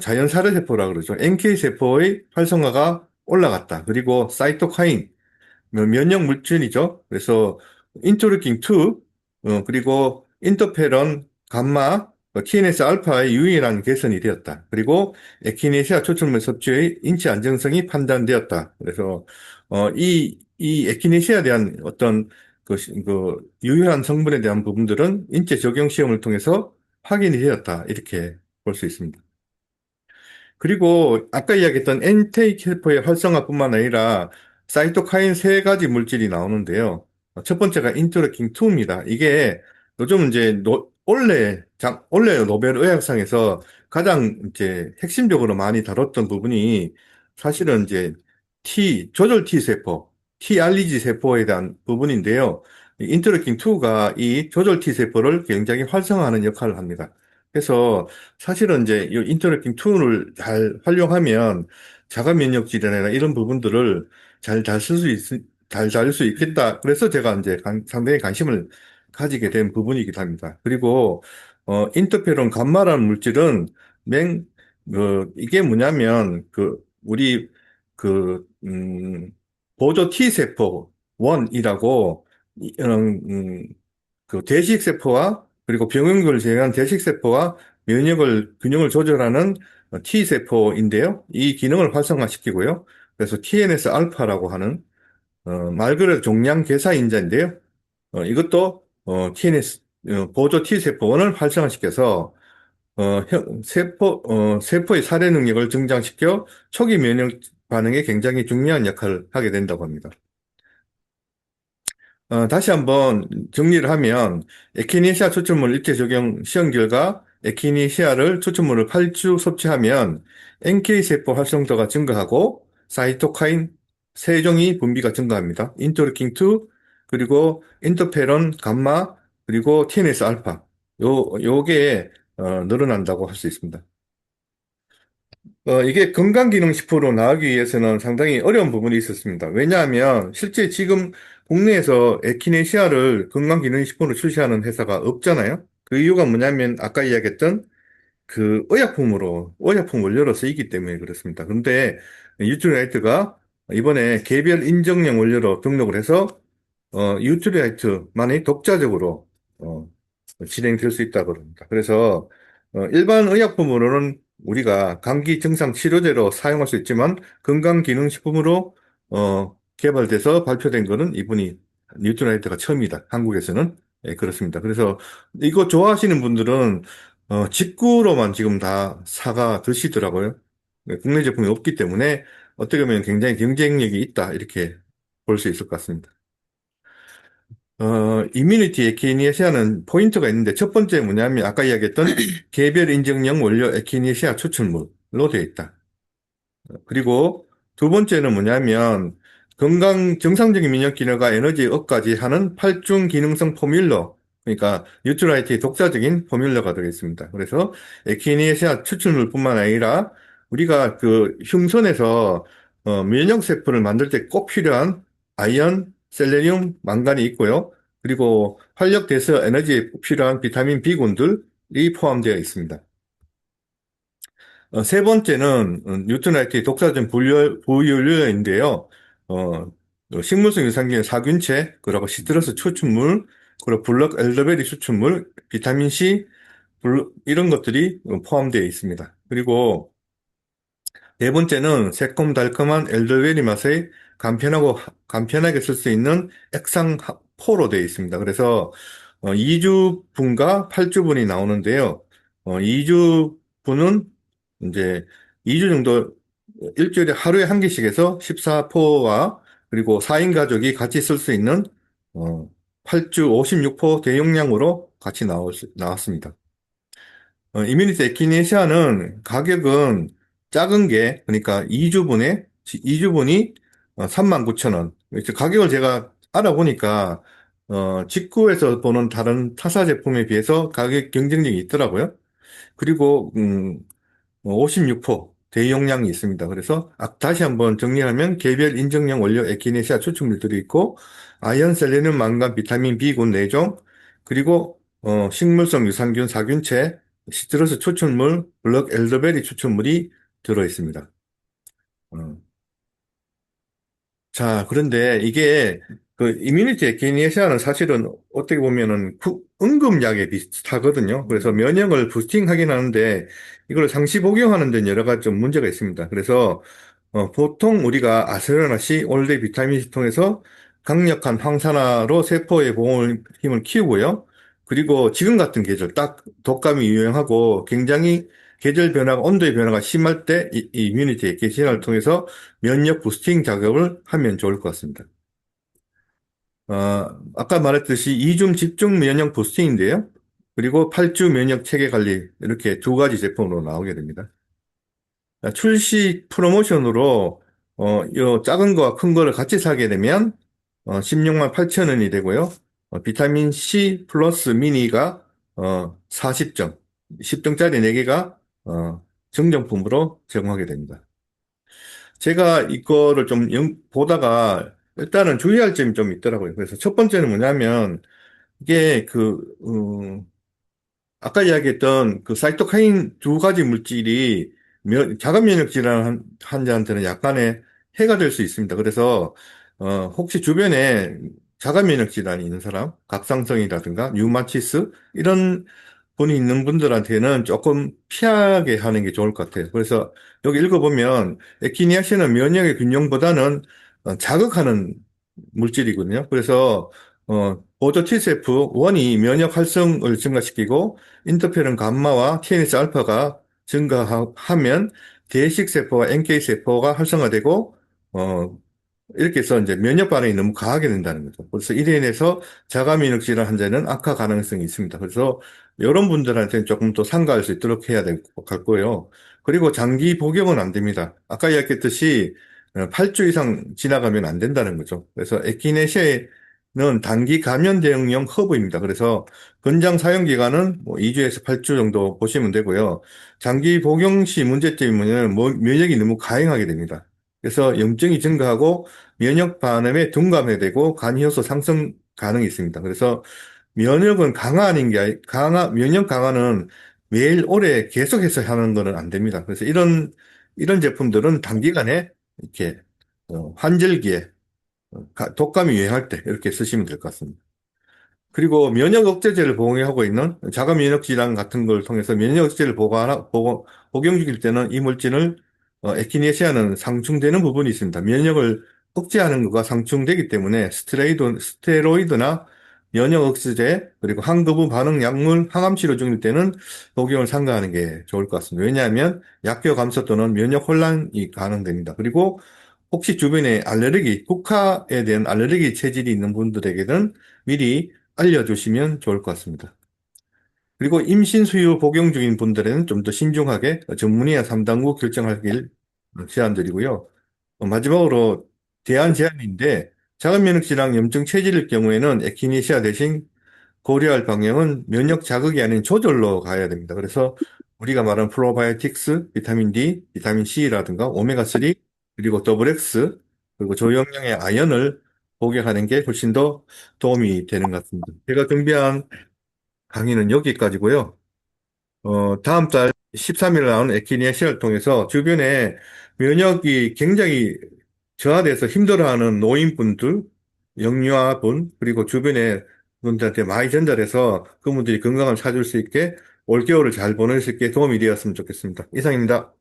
자연 살해 세포라 그러죠. NK 세포의 활성화가 올라갔다. 그리고 사이토카인 면역 물질이죠. 그래서 인터루킨 2, 그리고 인터페론, 감마, TNS 알파의 유일한 개선이 되었다. 그리고 에키네시아 초철물 섭취의 인체 안정성이 판단되었다. 그래서 이 에키네시아에 대한 어떤 그 유효한 성분에 대한 부분들은 인체 적용 시험을 통해서 확인이 되었다. 이렇게 볼 수 있습니다. 그리고 아까 이야기했던 엔테이 세포의 활성화뿐만 아니라 사이토카인 세 가지 물질이 나오는데요. 첫 번째가 인터루킨 2입니다. 이게 요즘 이제 원래 노벨 의학상에서 가장 이제 핵심적으로 많이 다뤘던 부분이 사실은 이제 조절 T 세포, T 알리지 세포에 대한 부분인데요. 인터루킨 2가 이 조절 T 세포를 굉장히 활성화하는 역할을 합니다. 그래서 사실은 이제 이 인터루킨 2를 잘 활용하면 자가 면역 질환이나 이런 부분들을 잘 다룰 수 있겠다. 그래서 제가 이제 상당히 관심을 가지게 된 부분이기도 합니다. 그리고 인터페론 감마라는 물질은 이게 뭐냐면 우리 그 보조 T 세포 1이라고 그 대식세포와 그리고 병용균을 제외한 대식세포와 균형을 조절하는 T세포인데요. 이 기능을 활성화시키고요. 그래서 TNS 알파라고 하는 말 그대로 종양 괴사인자인데요. 이것도 TNS 보조 T세포1을 활성화시켜서 세포의 살해 능력을 증장시켜 초기 면역 반응에 굉장히 중요한 역할을 하게 된다고 합니다. 다시 한번 정리를 하면 에키니시아 추출물 일체 적용 시험 결과 에키니시아를 추출물을 8주 섭취하면 NK세포 활성도가 증가하고 사이토카인 세종이 분비가 증가합니다. 인터루킨 2 그리고 인터페론 감마 그리고 TNS 알파 요게 늘어난다고 할 수 있습니다. 이게 건강기능식품으로 나가기 위해서는 상당히 어려운 부분이 있었습니다. 왜냐하면 실제 지금 국내에서 에키네시아를 건강기능식품으로 출시하는 회사가 없잖아요. 그 이유가 뭐냐면 아까 이야기했던 그 의약품 원료로 쓰이기 때문에 그렇습니다. 그런데 유트라이트가 이번에 개별 인정령 원료로 등록을 해서 유트라이트만이 독자적으로 진행될 수 있다고 합니다. 그래서 일반 의약품으로는 우리가 감기 증상 치료제로 사용할 수 있지만 건강기능식품으로 개발돼서 발표된 거는 이분이 뉴트라이트가 처음이다. 한국에서는. 예, 그렇습니다. 그래서 이거 좋아하시는 분들은 직구로만 지금 다 사가 드시더라고요. 네, 국내 제품이 없기 때문에 어떻게 보면 굉장히 경쟁력이 있다. 이렇게 볼 수 있을 것 같습니다. 이뮤니티 에키니시아는 포인트가 있는데 첫 번째 뭐냐면 아까 이야기했던 개별 인증형 원료 에키니시아 추출물로 되어 있다. 그리고 두 번째는 뭐냐면 정상적인 면역 기능과 에너지 업까지 하는 8중 기능성 포뮬러 그러니까 뉴트라이트의 독자적인 포뮬러가 되겠습니다. 그래서 에키니시아 추출물뿐만 아니라 우리가 그 흉선에서 면역 세포를 만들 때 꼭 필요한 아연, 셀레늄, 망간이 있고요. 그리고 활력 대사 에너지에 필요한 비타민 B군들이 포함되어 있습니다. 세 번째는 뉴트라이트의 독자적인 부유율인데요. 식물성 유산균 사균체, 그리고 시트러스 추출물, 그리고 블럭 엘더베리 추출물, 비타민 C, 이런 것들이 포함되어 있습니다. 그리고 네 번째는 새콤달콤한 엘더베리 맛에 간편하게 쓸 수 있는 액상포로 되어 있습니다. 그래서 2주분과 8주분이 나오는데요. 2주분은 이제 2주 정도 일주일에 하루에 한 개씩 해서 14포와 그리고 4인 가족이 같이 쓸 수 있는 8주 56포 대용량으로 같이 나왔습니다. 이뮤니티 에키네시아는 가격은 작은 게 그러니까 2주분이 39,000원. 가격을 제가 알아보니까 직구에서 보는 다른 타사 제품에 비해서 가격 경쟁력이 있더라고요. 그리고 56포 대용량이 있습니다. 그래서 다시 한번 정리하면 개별 인정형 원료 에키네시아 추출물들이 있고 아연, 셀레늄, 망간, 비타민 B군 4종 그리고 식물성 유산균, 사균체, 시트러스 추출물, 블럭 엘더베리 추출물이 들어 있습니다. 어, 자, 그런데 이게 그 이뮤니티 에키니시아는 사실은 어떻게 보면은 응급약에 비슷하거든요. 그래서 면역을 부스팅하긴 하는데 이걸 상시 복용하는 데는 여러 가지 좀 문제가 있습니다. 그래서 보통 우리가 아스레나시, 올드 비타민C 통해서 강력한 항산화로 세포의 보호 힘을 키우고요. 그리고 지금 같은 계절, 딱 독감이 유행하고 굉장히 계절 변화가, 온도의 변화가 심할 때 이 이뮤니티 에케시아를 통해서 면역 부스팅 작업을 하면 좋을 것 같습니다. 아까 말했듯이 이중 집중 면역 부스팅인데요. 그리고 8주 면역 체계 관리, 이렇게 두 가지 제품으로 나오게 됩니다. 출시 프로모션으로 요 작은 거와 큰 거를 같이 사게 되면 16만 8천 원이 되고요. 비타민 C 플러스 미니가 40점, 10등짜리 4개가 증정품으로 제공하게 됩니다. 제가 이거를 좀 보다가 일단은 주의할 점이 좀 있더라고요. 그래서 첫 번째는 뭐냐면 이게 아까 이야기했던 그 사이토카인 두 가지 물질이 자가 면역 질환 환자한테는 약간의 해가 될 수 있습니다. 그래서 혹시 주변에 자가 면역 질환이 있는 사람, 갑상선이라든가 류마티스 이런 분이 있는 분들한테는 조금 피하게 하는 게 좋을 것 같아요. 그래서 여기 읽어보면 에키니아신은 면역의 균형보다는 자극하는 물질이거든요. 그래서 보조 TSF1이 면역 활성을 증가시키고 인터페론 감마와 TNS 알파가 증가하면 대식 세포와 NK 세포가 활성화되고 이렇게 해서 이제 면역 반응이 너무 강하게 된다는 거죠. 그래서 이로 인해서 자가 면역 질환 환자는 악화 가능성이 있습니다. 그래서 이런 분들한테는 조금 더 삼가할 수 있도록 해야 될 것 같고요. 그리고 장기 복용은 안 됩니다. 아까 이야기했듯이 8주 이상 지나가면 안 된다는 거죠. 그래서 에키네시아는 단기 감염 대응용 허브입니다. 그래서 권장 사용 기간은 뭐 2주에서 8주 정도 보시면 되고요. 장기 복용 시 문제점이 뭐냐면 면역이 너무 가행하게 됩니다. 그래서 염증이 증가하고 면역 반응에 둔감하게 되고 간이효소 상승 가능이 있습니다. 그래서 면역은 강화하는 게 면역 강화는 매일 오래 계속해서 하는 거는 안 됩니다. 그래서 이런 제품들은 단기간에 이렇게 환절기에 독감이 유행할 때 이렇게 쓰시면 될 것 같습니다. 그리고 면역 억제제를 복용하고 있는 자가 면역 질환 같은 걸 통해서 면역 억제를 복용 중일 때는 이 물질을 에키네시아는 상충되는 부분이 있습니다. 면역을 억제하는 것과 상충되기 때문에 스테로이드나 면역 억제제 그리고 항거부 반응 약물 항암 치료 중일 때는 복용을 삼가하는 게 좋을 것 같습니다. 왜냐하면 약효 감소 또는 면역 혼란이 가능됩니다. 그리고 혹시 주변에 국화에 대한 알레르기 체질이 있는 분들에게는 미리 알려주시면 좋을 것 같습니다. 그리고 임신 수유 복용 중인 분들은 좀 더 신중하게 전문의와 상담 후 결정하길 제안드리고요. 마지막으로 대안 제안인데 자가 면역 질환 염증 체질일 경우에는 에키네시아 대신 고려할 방향은 면역 자극이 아닌 조절로 가야 됩니다. 그래서 우리가 말하는 프로바이오틱스, 비타민 D, 비타민 C라든가 오메가3 그리고 더블 X 그리고 저용량의 아연을 복용하는 게 훨씬 더 도움이 되는 것 같습니다. 제가 준비한 강의는 여기까지고요. 다음 달 13일 나오는 에키니아시아를 통해서 주변에 면역이 굉장히 저하돼서 힘들어하는 노인분들, 영유아분, 그리고 주변에 분들한테 많이 전달해서 그분들이 건강을 찾을 수 있게 올겨울을 잘 보낼 수 있게 도움이 되었으면 좋겠습니다. 이상입니다.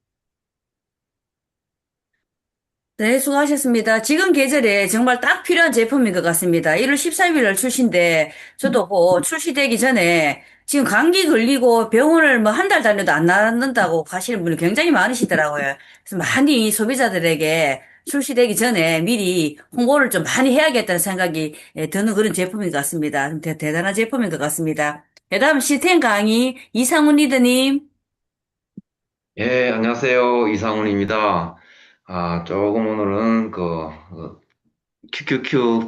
네, 수고하셨습니다. 지금 계절에 정말 딱 필요한 제품인 것 같습니다. 1월 13일 날 출시인데, 저도 그 출시되기 전에 지금 감기 걸리고 병원을 뭐 한 달 다녀도 안 낫는다고 가시는 분이 굉장히 많으시더라고요. 그래서 많이 소비자들에게 출시되기 전에 미리 홍보를 좀 많이 해야겠다는 생각이 드는 그런 제품인 것 같습니다. 대단한 제품인 것 같습니다. 그다음 시텐 강의 이상훈 리더님. 예, 안녕하세요. 이상훈입니다. 조금 오늘은 QQQ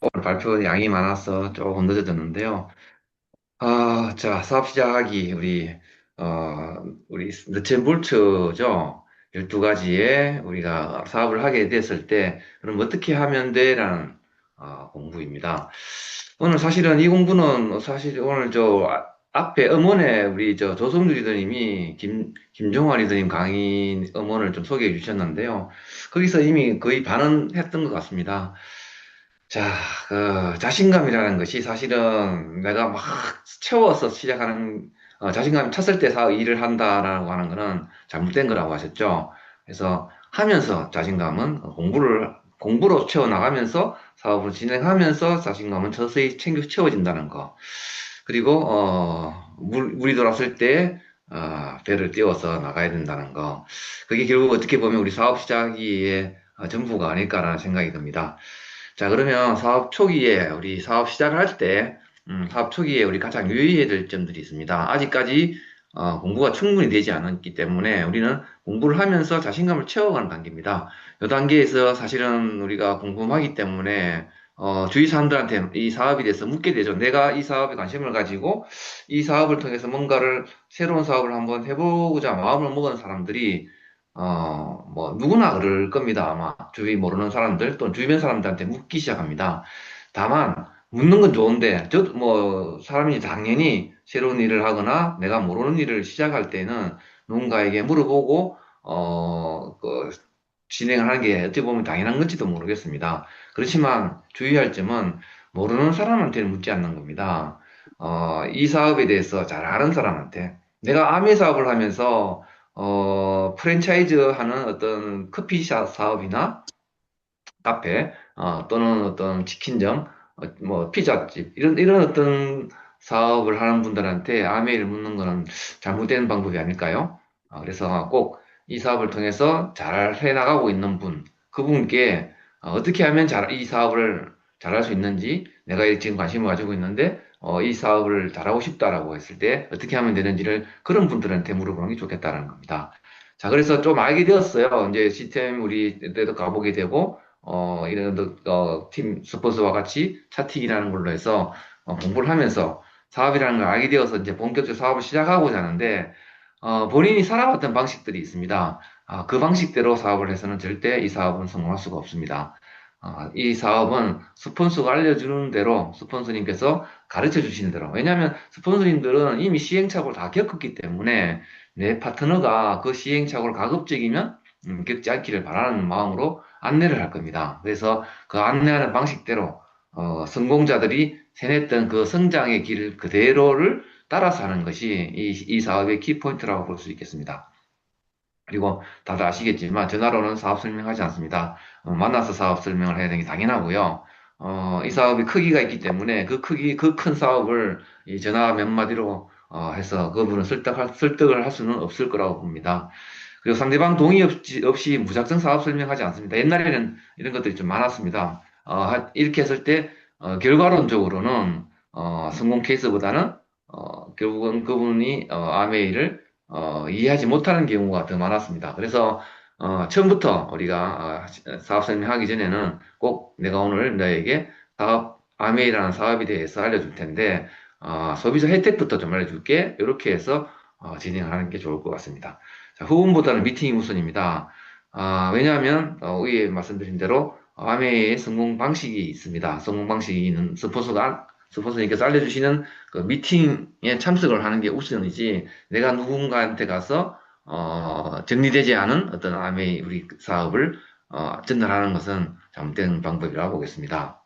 오늘 발표 양이 많아서 조금 늦어졌는데요. 자, 사업 시작하기, 우리, 우리 르첸불트죠. 12가지의 우리가 사업을 하게 됐을 때, 그럼 어떻게 하면 돼? 라는 공부입니다. 오늘 사실은 이 공부는 사실 오늘 앞에 음원에 우리 조성주 리더님이 김종환 리더님 강의 음원을 좀 소개해 주셨는데요. 거기서 이미 거의 반은 했던 것 같습니다. 자, 자신감이라는 것이 사실은 내가 막 채워서 시작하는, 자신감이 찼을 때 일을 한다라고 하는 거는 잘못된 거라고 하셨죠. 그래서 하면서 자신감은 공부로 채워나가면서 사업을 진행하면서 자신감은 서서히 채워진다는 거. 그리고, 물이 돌았을 때, 배를 띄워서 나가야 된다는 거. 그게 결국 어떻게 보면 우리 사업 시작의 전부가 아닐까라는 생각이 듭니다. 자, 그러면 우리 사업 시작을 할 때, 사업 초기에 우리 가장 유의해야 될 점들이 있습니다. 아직까지, 공부가 충분히 되지 않았기 때문에 우리는 공부를 하면서 자신감을 채워가는 단계입니다. 이 단계에서 사실은 우리가 궁금하기 때문에, 주위 사람들한테 이 사업에 대해서 묻게 되죠. 내가 이 사업에 관심을 가지고 이 사업을 통해서 새로운 사업을 한번 해보고자 마음을 먹은 사람들이 누구나 그럴 겁니다. 아마 주위 모르는 사람들 또는 주변 사람들한테 묻기 시작합니다. 다만 묻는 건 좋은데 사람이 당연히 새로운 일을 하거나 내가 모르는 일을 시작할 때는 누군가에게 물어보고 진행을 하는 게 어떻게 보면 당연한 건지도 모르겠습니다. 그렇지만 주의할 점은 모르는 사람한테는 묻지 않는 겁니다. 이 사업에 대해서 잘 아는 사람한테 내가 아메 사업을 하면서 프랜차이즈 하는 어떤 커피숍 사업이나 카페, 또는 어떤 치킨점, 피자집, 이런 어떤 사업을 하는 분들한테 아메이를 묻는 거는 잘못된 방법이 아닐까요? 그래서 꼭 이 사업을 통해서 잘 해나가고 있는 그분께 어떻게 하면 이 사업을 잘할 수 있는지, 내가 지금 관심을 가지고 있는데, 이 사업을 잘하고 싶다라고 했을 때 어떻게 하면 되는지를 그런 분들한테 물어보는 게 좋겠다라는 겁니다. 자, 그래서 좀 알게 되었어요. 이제 시스템 우리 때도 가보게 되고, 팀 스포츠와 같이 차팅이라는 걸로 해서 공부를 하면서 사업이라는 걸 알게 되어서 이제 본격적으로 사업을 시작하고자 하는데, 본인이 살아왔던 방식들이 있습니다. 그 방식대로 사업을 해서는 절대 이 사업은 성공할 수가 없습니다. 이 사업은 스폰서가 알려주는 대로, 스폰서님께서 가르쳐 주시는 대로. 왜냐하면 스폰서님들은 이미 시행착오를 다 겪었기 때문에 내 파트너가 그 시행착오를 가급적이면 겪지 않기를 바라는 마음으로 안내를 할 겁니다. 그래서 그 안내하는 방식대로 성공자들이 세냈던 그 성장의 길 그대로를 따라서 하는 것이 이 사업의 키포인트라고 볼 수 있겠습니다. 그리고 다들 아시겠지만 전화로는 사업 설명하지 않습니다. 만나서 사업 설명을 해야 되는 게 당연하고요. 이 사업이 크기가 있기 때문에 그 큰 사업을 이 전화 몇 마디로 해서 그분을 설득을 할 수는 없을 거라고 봅니다. 그리고 상대방 동의 없이 무작정 사업 설명하지 않습니다. 옛날에는 이런 것들이 좀 많았습니다. 이렇게 했을 때 결과론적으로는 성공 케이스보다는 결국은 그분이 아메이를 이해하지 못하는 경우가 더 많았습니다. 그래서 처음부터 우리가 사업 설명하기 전에는 꼭 내가 오늘 너에게 아메이라는 사업에 대해서 알려줄 텐데 소비자 혜택부터 좀 알려줄게. 이렇게 해서 진행하는 게 좋을 것 같습니다. 자, 후원보다는 미팅이 우선입니다. 왜냐하면 위에 말씀드린 대로 아메이의 성공 방식이 있습니다. 성공 방식이 있는 스폰서님께서 알려주시는 그 미팅에 참석을 하는 게 우선이지, 내가 누군가한테 가서, 정리되지 않은 어떤 아메이 우리 사업을, 전달하는 것은 잘못된 방법이라고 보겠습니다.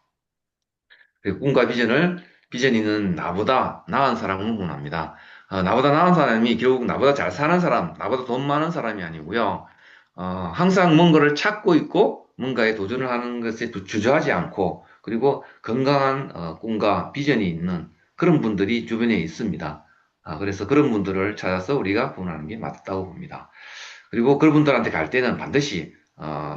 그리고 꿈과 비전 있는 나보다 나은 사람을 응원합니다. 나보다 나은 사람이 결국 나보다 잘 사는 사람, 나보다 돈 많은 사람이 아니고요. 항상 뭔가를 찾고 있고, 뭔가에 도전을 하는 것에 주저하지 않고, 그리고 건강한 꿈과 비전이 있는 그런 분들이 주변에 있습니다. 그래서 그런 분들을 찾아서 우리가 후원하는 게 맞다고 봅니다. 그리고 그런 분들한테 갈 때는 반드시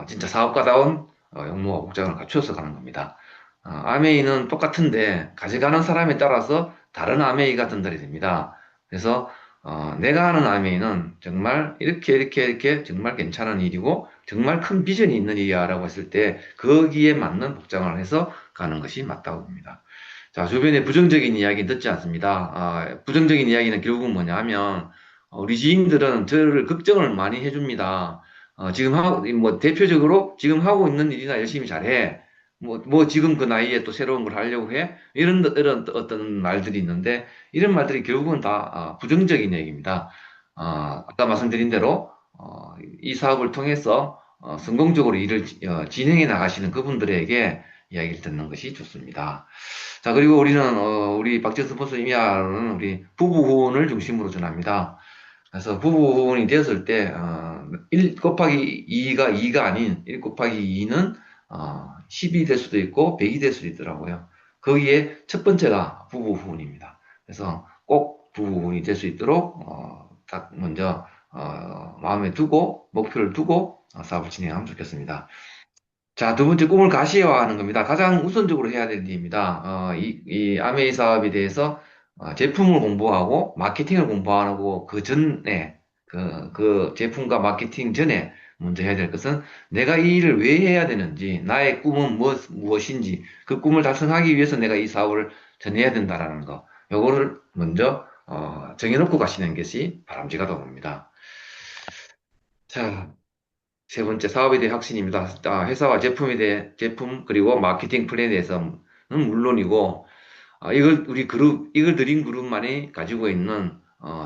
진짜 사업가다운 용모와 복장을 갖추어서 가는 겁니다. 아메이는 똑같은데 가져가는 사람에 따라서 다른 아메이가 전달이 됩니다. 그래서 내가 하는 아메이는 정말 이렇게 정말 괜찮은 일이고 정말 큰 비전이 있는 일이야 라고 했을 때 거기에 맞는 복장을 해서 가는 것이 맞다고 봅니다. 자, 주변에 부정적인 이야기 듣지 않습니다. 부정적인 이야기는 결국은 뭐냐 하면 우리 지인들은 저를 걱정을 많이 해줍니다. 지금 하고, 뭐, 대표적으로 지금 하고 있는 일이나 열심히 잘해. 뭐, 지금 그 나이에 또 새로운 걸 하려고 해. 이런 어떤 말들이 있는데, 이런 말들이 결국은 다, 부정적인 얘기입니다. 아까 말씀드린 대로, 이 사업을 통해서, 성공적으로 일을, 진행해 나가시는 그분들에게 이야기를 듣는 것이 좋습니다. 자, 그리고 우리 박지원 스폰서 임야로는 우리 부부 후원을 중심으로 전합니다. 그래서 부부 후원이 되었을 때, 1 곱하기 2가 2가 아닌 1 곱하기 2는 10이 될 수도 있고 100이 될 수도 있더라고요. 거기에 첫 번째가 부부 후원입니다. 그래서 꼭 부부 후원이 될 수 있도록 딱 먼저 마음에 두고 목표를 두고 사업을 진행하면 좋겠습니다. 자, 두 번째 꿈을 가시화하는 겁니다. 가장 우선적으로 해야 될 일입니다. 이 아메이 사업에 대해서 제품을 공부하고 마케팅을 공부하고 그 전에 그 제품과 마케팅 전에 먼저 해야 될 것은 내가 이 일을 왜 해야 되는지, 나의 꿈은 무엇인지, 그 꿈을 달성하기 위해서 내가 이 사업을 전해야 된다라는 거, 요거를 먼저 정해놓고 가시는 것이 바람직하다고 봅니다. 자, 세 번째, 사업에 대한 확신입니다. 회사와 제품에 대해, 제품, 그리고 마케팅 플랜에 대해서는 물론이고, 이걸 드림 그룹만이 가지고 있는,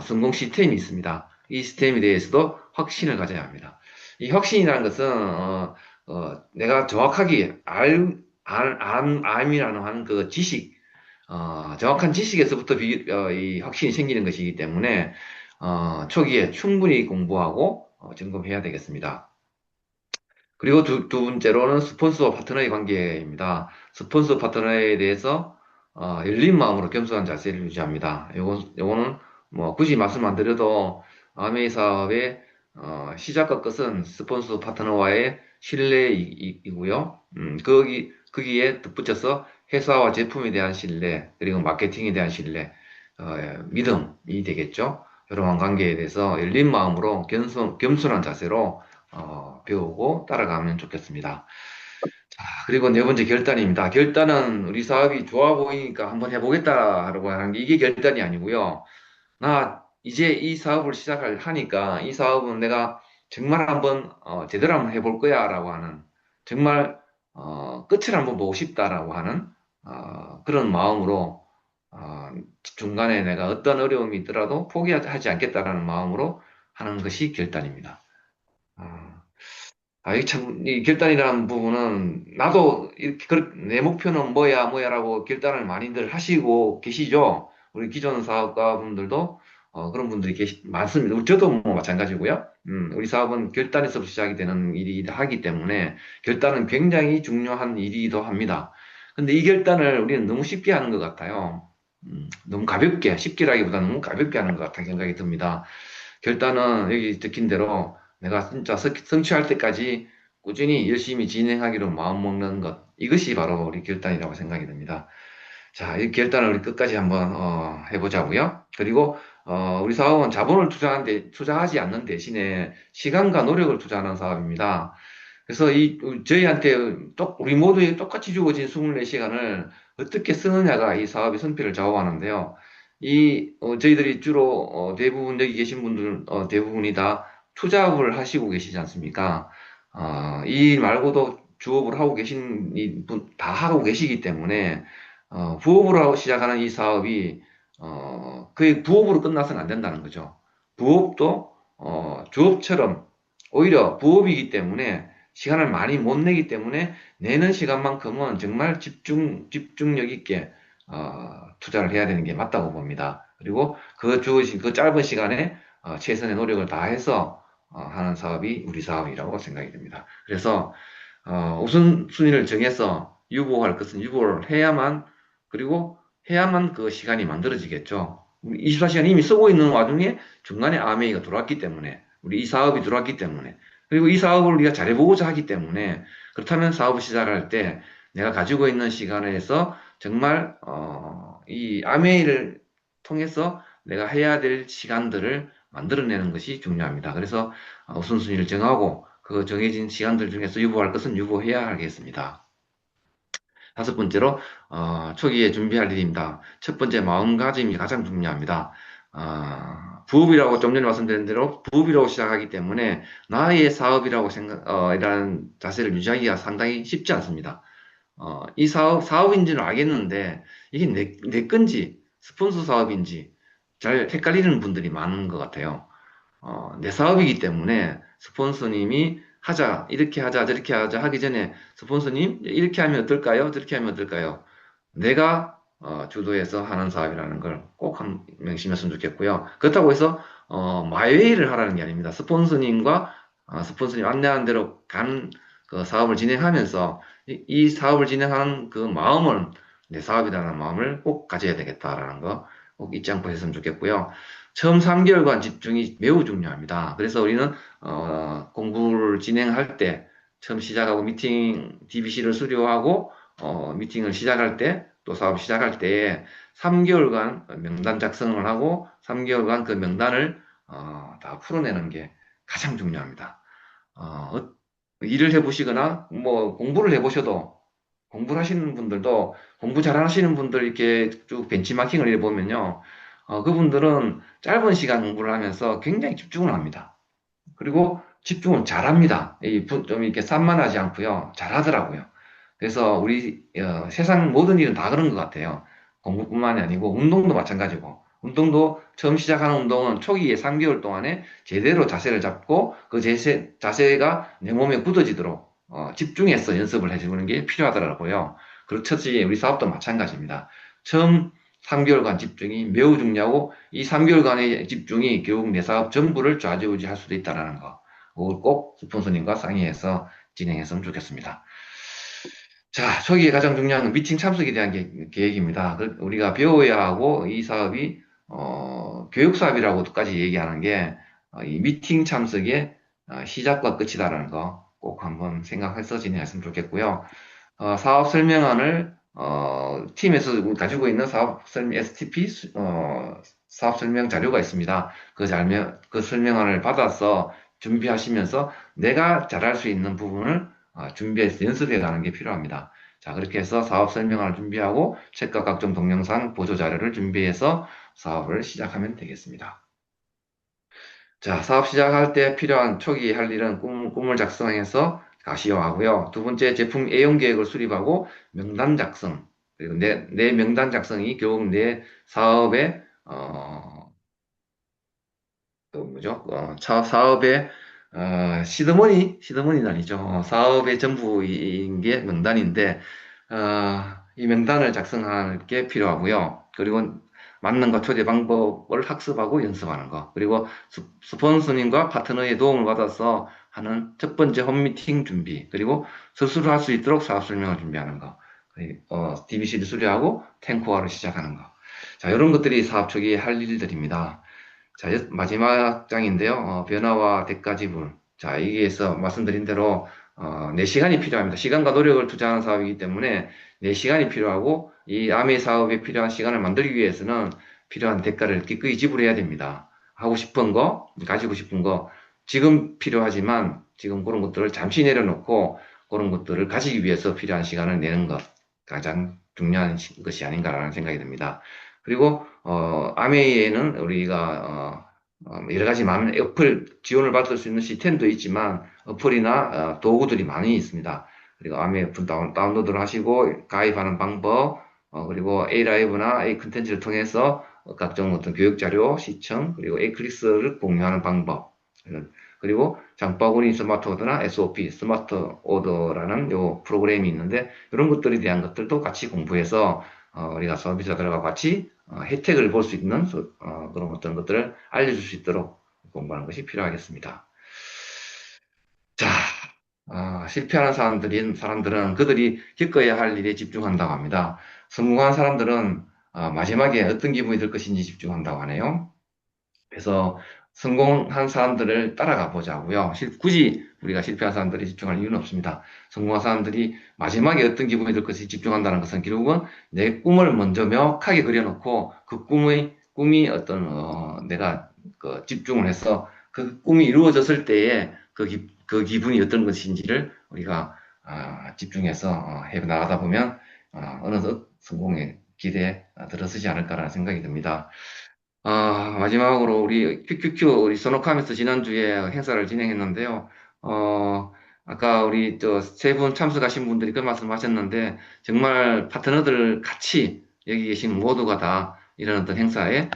성공 시스템이 있습니다. 이 시스템에 대해서도 확신을 가져야 합니다. 이 확신이라는 것은, 내가 정확하게 암이라는 하는 그 지식, 정확한 지식에서부터 이 확신이 생기는 것이기 때문에, 초기에 충분히 공부하고, 점검해야 되겠습니다. 그리고 두 번째로는 스폰서와 파트너의 관계입니다. 스폰서 파트너에 대해서 열린 마음으로 겸손한 자세를 유지합니다. 요거는 뭐 굳이 말씀 안 드려도 아메이 사업의 시작과 끝은 스폰서 파트너와의 신뢰이고요. 거기에 덧붙여서 회사와 제품에 대한 신뢰, 그리고 마케팅에 대한 신뢰, 믿음이 되겠죠. 이러한 관계에 대해서 열린 마음으로 겸손한 자세로 배우고 따라가면 좋겠습니다. 자, 그리고 네 번째 결단입니다. 결단은 우리 사업이 좋아 보이니까 한번 해보겠다라고 하는 게 이게 결단이 아니고요. 나 이제 이 사업을 하니까 이 사업은 내가 정말 한번 제대로 한번 해볼 거야라고 하는 정말 끝을 한번 보고 싶다라고 하는 그런 마음으로 중간에 내가 어떤 어려움이 있더라도 포기하지 않겠다라는 마음으로 하는 것이 결단입니다. 이 결단이라는 부분은, 나도, 내 목표는 뭐야라고 결단을 많이들 하시고 계시죠? 우리 기존 사업가분들도, 그런 분들이 많습니다. 저도 뭐 마찬가지고요. 우리 사업은 결단에서 시작이 되는 일이기도 하기 때문에, 결단은 굉장히 중요한 일이기도 합니다. 근데 이 결단을 우리는 너무 쉽게 하는 것 같아요. 너무 가볍게, 쉽게라기보다는 너무 가볍게 하는 것 같은 생각이 듭니다. 결단은 여기 적힌 대로, 내가 진짜 성취할 때까지 꾸준히 열심히 진행하기로 마음먹는 것, 이것이 바로 우리 결단이라고 생각이 듭니다. 자, 이 결단을 우리 끝까지 한번 해보자고요. 그리고 우리 사업은 자본을 투자하지 않는 대신에 시간과 노력을 투자하는 사업입니다. 그래서 저희한테 우리 모두에 똑같이 주어진 24시간을 어떻게 쓰느냐가 이 사업의 성패를 좌우하는데요. 저희들이 주로 대부분 여기 계신 분들 대부분이 다 투잡을 하시고 계시지 않습니까? 이 일 말고도 주업을 하고 계신 분 다 하고 계시기 때문에 부업으로 시작하는 이 사업이 거의 부업으로 끝나서는 안 된다는 거죠. 부업도 주업처럼 오히려 부업이기 때문에 시간을 많이 못 내기 때문에 내는 시간만큼은 정말 집중력 있게 투자를 해야 되는 게 맞다고 봅니다. 그리고 주어진 그 짧은 시간에 최선의 노력을 다해서 하는 사업이 우리 사업이라고 생각이 듭니다. 그래서 우선순위를 정해서 유보할 것은 유보를 해야만, 그리고 해야만 그 시간이 만들어지겠죠. 24시간 이미 쓰고 있는 와중에 중간에 아메이가 들어왔기 때문에, 우리 이 사업이 들어왔기 때문에, 그리고 이 사업을 우리가 잘해보고자 하기 때문에, 그렇다면 사업을 시작할 때 내가 가지고 있는 시간에서 정말 이 아메이를 통해서 내가 해야 될 시간들을 만들어내는 것이 중요합니다. 그래서 우선순위를 정하고 그 정해진 시간들 중에서 유보할 것은 유보해야 하겠습니다. 다섯 번째로 초기에 준비할 일입니다. 첫 번째, 마음가짐이 가장 중요합니다. 부업이라고 좀 전에 말씀드린 대로 부업이라고 시작하기 때문에 나의 사업이라고 이라는 자세를 유지하기가 상당히 쉽지 않습니다. 이 사업인지는 알겠는데 이게 내 건지 스폰서 사업인지 잘 헷갈리는 분들이 많은 것 같아요. 내 사업이기 때문에 스폰서님이 이렇게 하자, 저렇게 하자 하기 전에 스폰서님, 이렇게 하면 어떨까요? 저렇게 하면 어떨까요? 내가 주도해서 하는 사업이라는 걸 꼭 명심했으면 좋겠고요. 그렇다고 해서 마이웨이를 하라는 게 아닙니다. 스폰서님 안내한 대로 그 사업을 진행하면서 이 사업을 진행하는 그 마음을 내 사업이라는 마음을 꼭 가져야 되겠다라는 거 꼭 잊지 않고 했으면 좋겠고요. 처음 3개월간 집중이 매우 중요합니다. 그래서 우리는 공부를 진행할 때 처음 시작하고 DBC를 수료하고 미팅을 시작할 때 또 사업 시작할 때에 3개월간 명단 작성을 하고 3개월간 그 명단을 다 풀어내는 게 가장 중요합니다. 일을 해보시거나 뭐 공부를 해보셔도 공부를 하시는 분들도 공부 잘하시는 분들 이렇게 쭉 벤치마킹을 해보면요. 그분들은 짧은 시간 공부를 하면서 굉장히 집중을 합니다. 그리고 집중을 잘합니다. 좀 이렇게 산만하지 않고요. 잘하더라고요. 그래서 우리 세상 모든 일은 다 그런 것 같아요. 공부뿐만이 아니고 운동도 마찬가지고 운동도 처음 시작하는 운동은 초기에 3개월 동안에 제대로 자세를 잡고 그 자세가 내 몸에 굳어지도록 집중해서 연습을 해주는 게 필요하더라고요. 그렇듯이 우리 사업도 마찬가지입니다. 처음 3개월간 집중이 매우 중요하고 이 3개월간의 집중이 결국 내 사업 전부를 좌지우지할 수도 있다는 거. 그걸 꼭 스폰서님과 상의해서 진행했으면 좋겠습니다. 자, 초기에 가장 중요한 건 미팅 참석에 대한 계획입니다. 우리가 배워야 하고 이 사업이 교육 사업이라고까지 얘기하는 게 이 미팅 참석의 시작과 끝이다라는 거 꼭 한번 생각해서 진행했으면 좋겠고요. 사업 설명안을 팀에서 가지고 있는 사업 설명 STP 사업 설명 자료가 있습니다. 그 설명안을 받아서 준비하시면서 내가 잘할 수 있는 부분을 준비해서 연습해 가는 게 필요합니다. 자, 그렇게 해서 사업 설명안을 준비하고 책과 각종 동영상 보조 자료를 준비해서 사업을 시작하면 되겠습니다. 자, 사업 시작할 때 필요한 초기 할 일은 꿈을 작성해서 가시오 하고요. 두 번째, 제품 애용 계획을 수립하고 명단 작성. 그리고 내 명단 작성이 결국 내 사업의 사업의 시드머니는 아니죠. 사업의 전부인 게 명단인데 이 명단을 작성하는 게 필요하고요. 그리고 맞는과 초대 방법을 학습하고 연습하는 거. 그리고 스폰서님과 파트너의 도움을 받아서 하는 첫 번째 홈미팅 준비. 그리고 스스로 할 수 있도록 사업 설명을 준비하는 거. DBC를 수료하고 탱코화를 시작하는 거. 자, 이런 것들이 사업 초기에 할 일들입니다. 자, 마지막 장인데요. 변화와 대가 지불. 자, 여기에서 말씀드린 대로 내 시간이 필요합니다. 시간과 노력을 투자하는 사업이기 때문에 내 시간이 필요하고 이 아메 사업에 필요한 시간을 만들기 위해서는 필요한 대가를 기꺼이 지불해야 됩니다. 하고 싶은 거, 가지고 싶은 거 지금 필요하지만 지금 그런 것들을 잠시 내려놓고 그런 것들을 가지기 위해서 필요한 시간을 내는 것 가장 중요한 것이 아닌가라는 생각이 듭니다. 그리고 아메이에는 우리가 여러 가지 많은 어플 지원을 받을 수 있는 시스템도 있지만 어플이나 도구들이 많이 있습니다. 그리고 아메이 어플 다운로드를 하시고 가입하는 방법, 그리고 A 라이브나 A 컨텐츠를 통해서 각종 어떤 교육 자료 시청, 그리고 A 클릭스를 공유하는 방법, 그리고 장바구니 스마트 오더나 SOP 스마트 오더라는 요 프로그램이 있는데 이런 것들에 대한 것들도 같이 공부해서 우리가 서비스들과 같이 혜택을 볼 수 있는 그런 어떤 것들을 알려줄 수 있도록 공부하는 것이 필요하겠습니다. 자, 실패하는 사람들은 그들이 겪어야 할 일에 집중한다고 합니다. 성공한 사람들은 마지막에 어떤 기분이 들 것인지 집중한다고 하네요. 그래서 성공한 사람들을 따라가 보자고요. 굳이 우리가 실패한 사람들이 집중할 이유는 없습니다. 성공한 사람들이 마지막에 어떤 기분이 들 것이 집중한다는 것은 결국은 내 꿈을 먼저 명확하게 그려놓고 그 꿈이 어떤 내가 집중을 해서 그 꿈이 이루어졌을 때에 그 기분이 어떤 것인지를 우리가 집중해서 해 나가다 보면 어느덧 성공의 길에 들어서지 않을까라는 생각이 듭니다. 마지막으로 우리 큐큐큐 우리 소노카미스 지난주에 행사를 진행했는데요. 아까 우리 저 세 분 참석하신 분들이 그 말씀하셨는데 정말 파트너들 같이 여기 계신 모두가 다 이런 어떤 행사에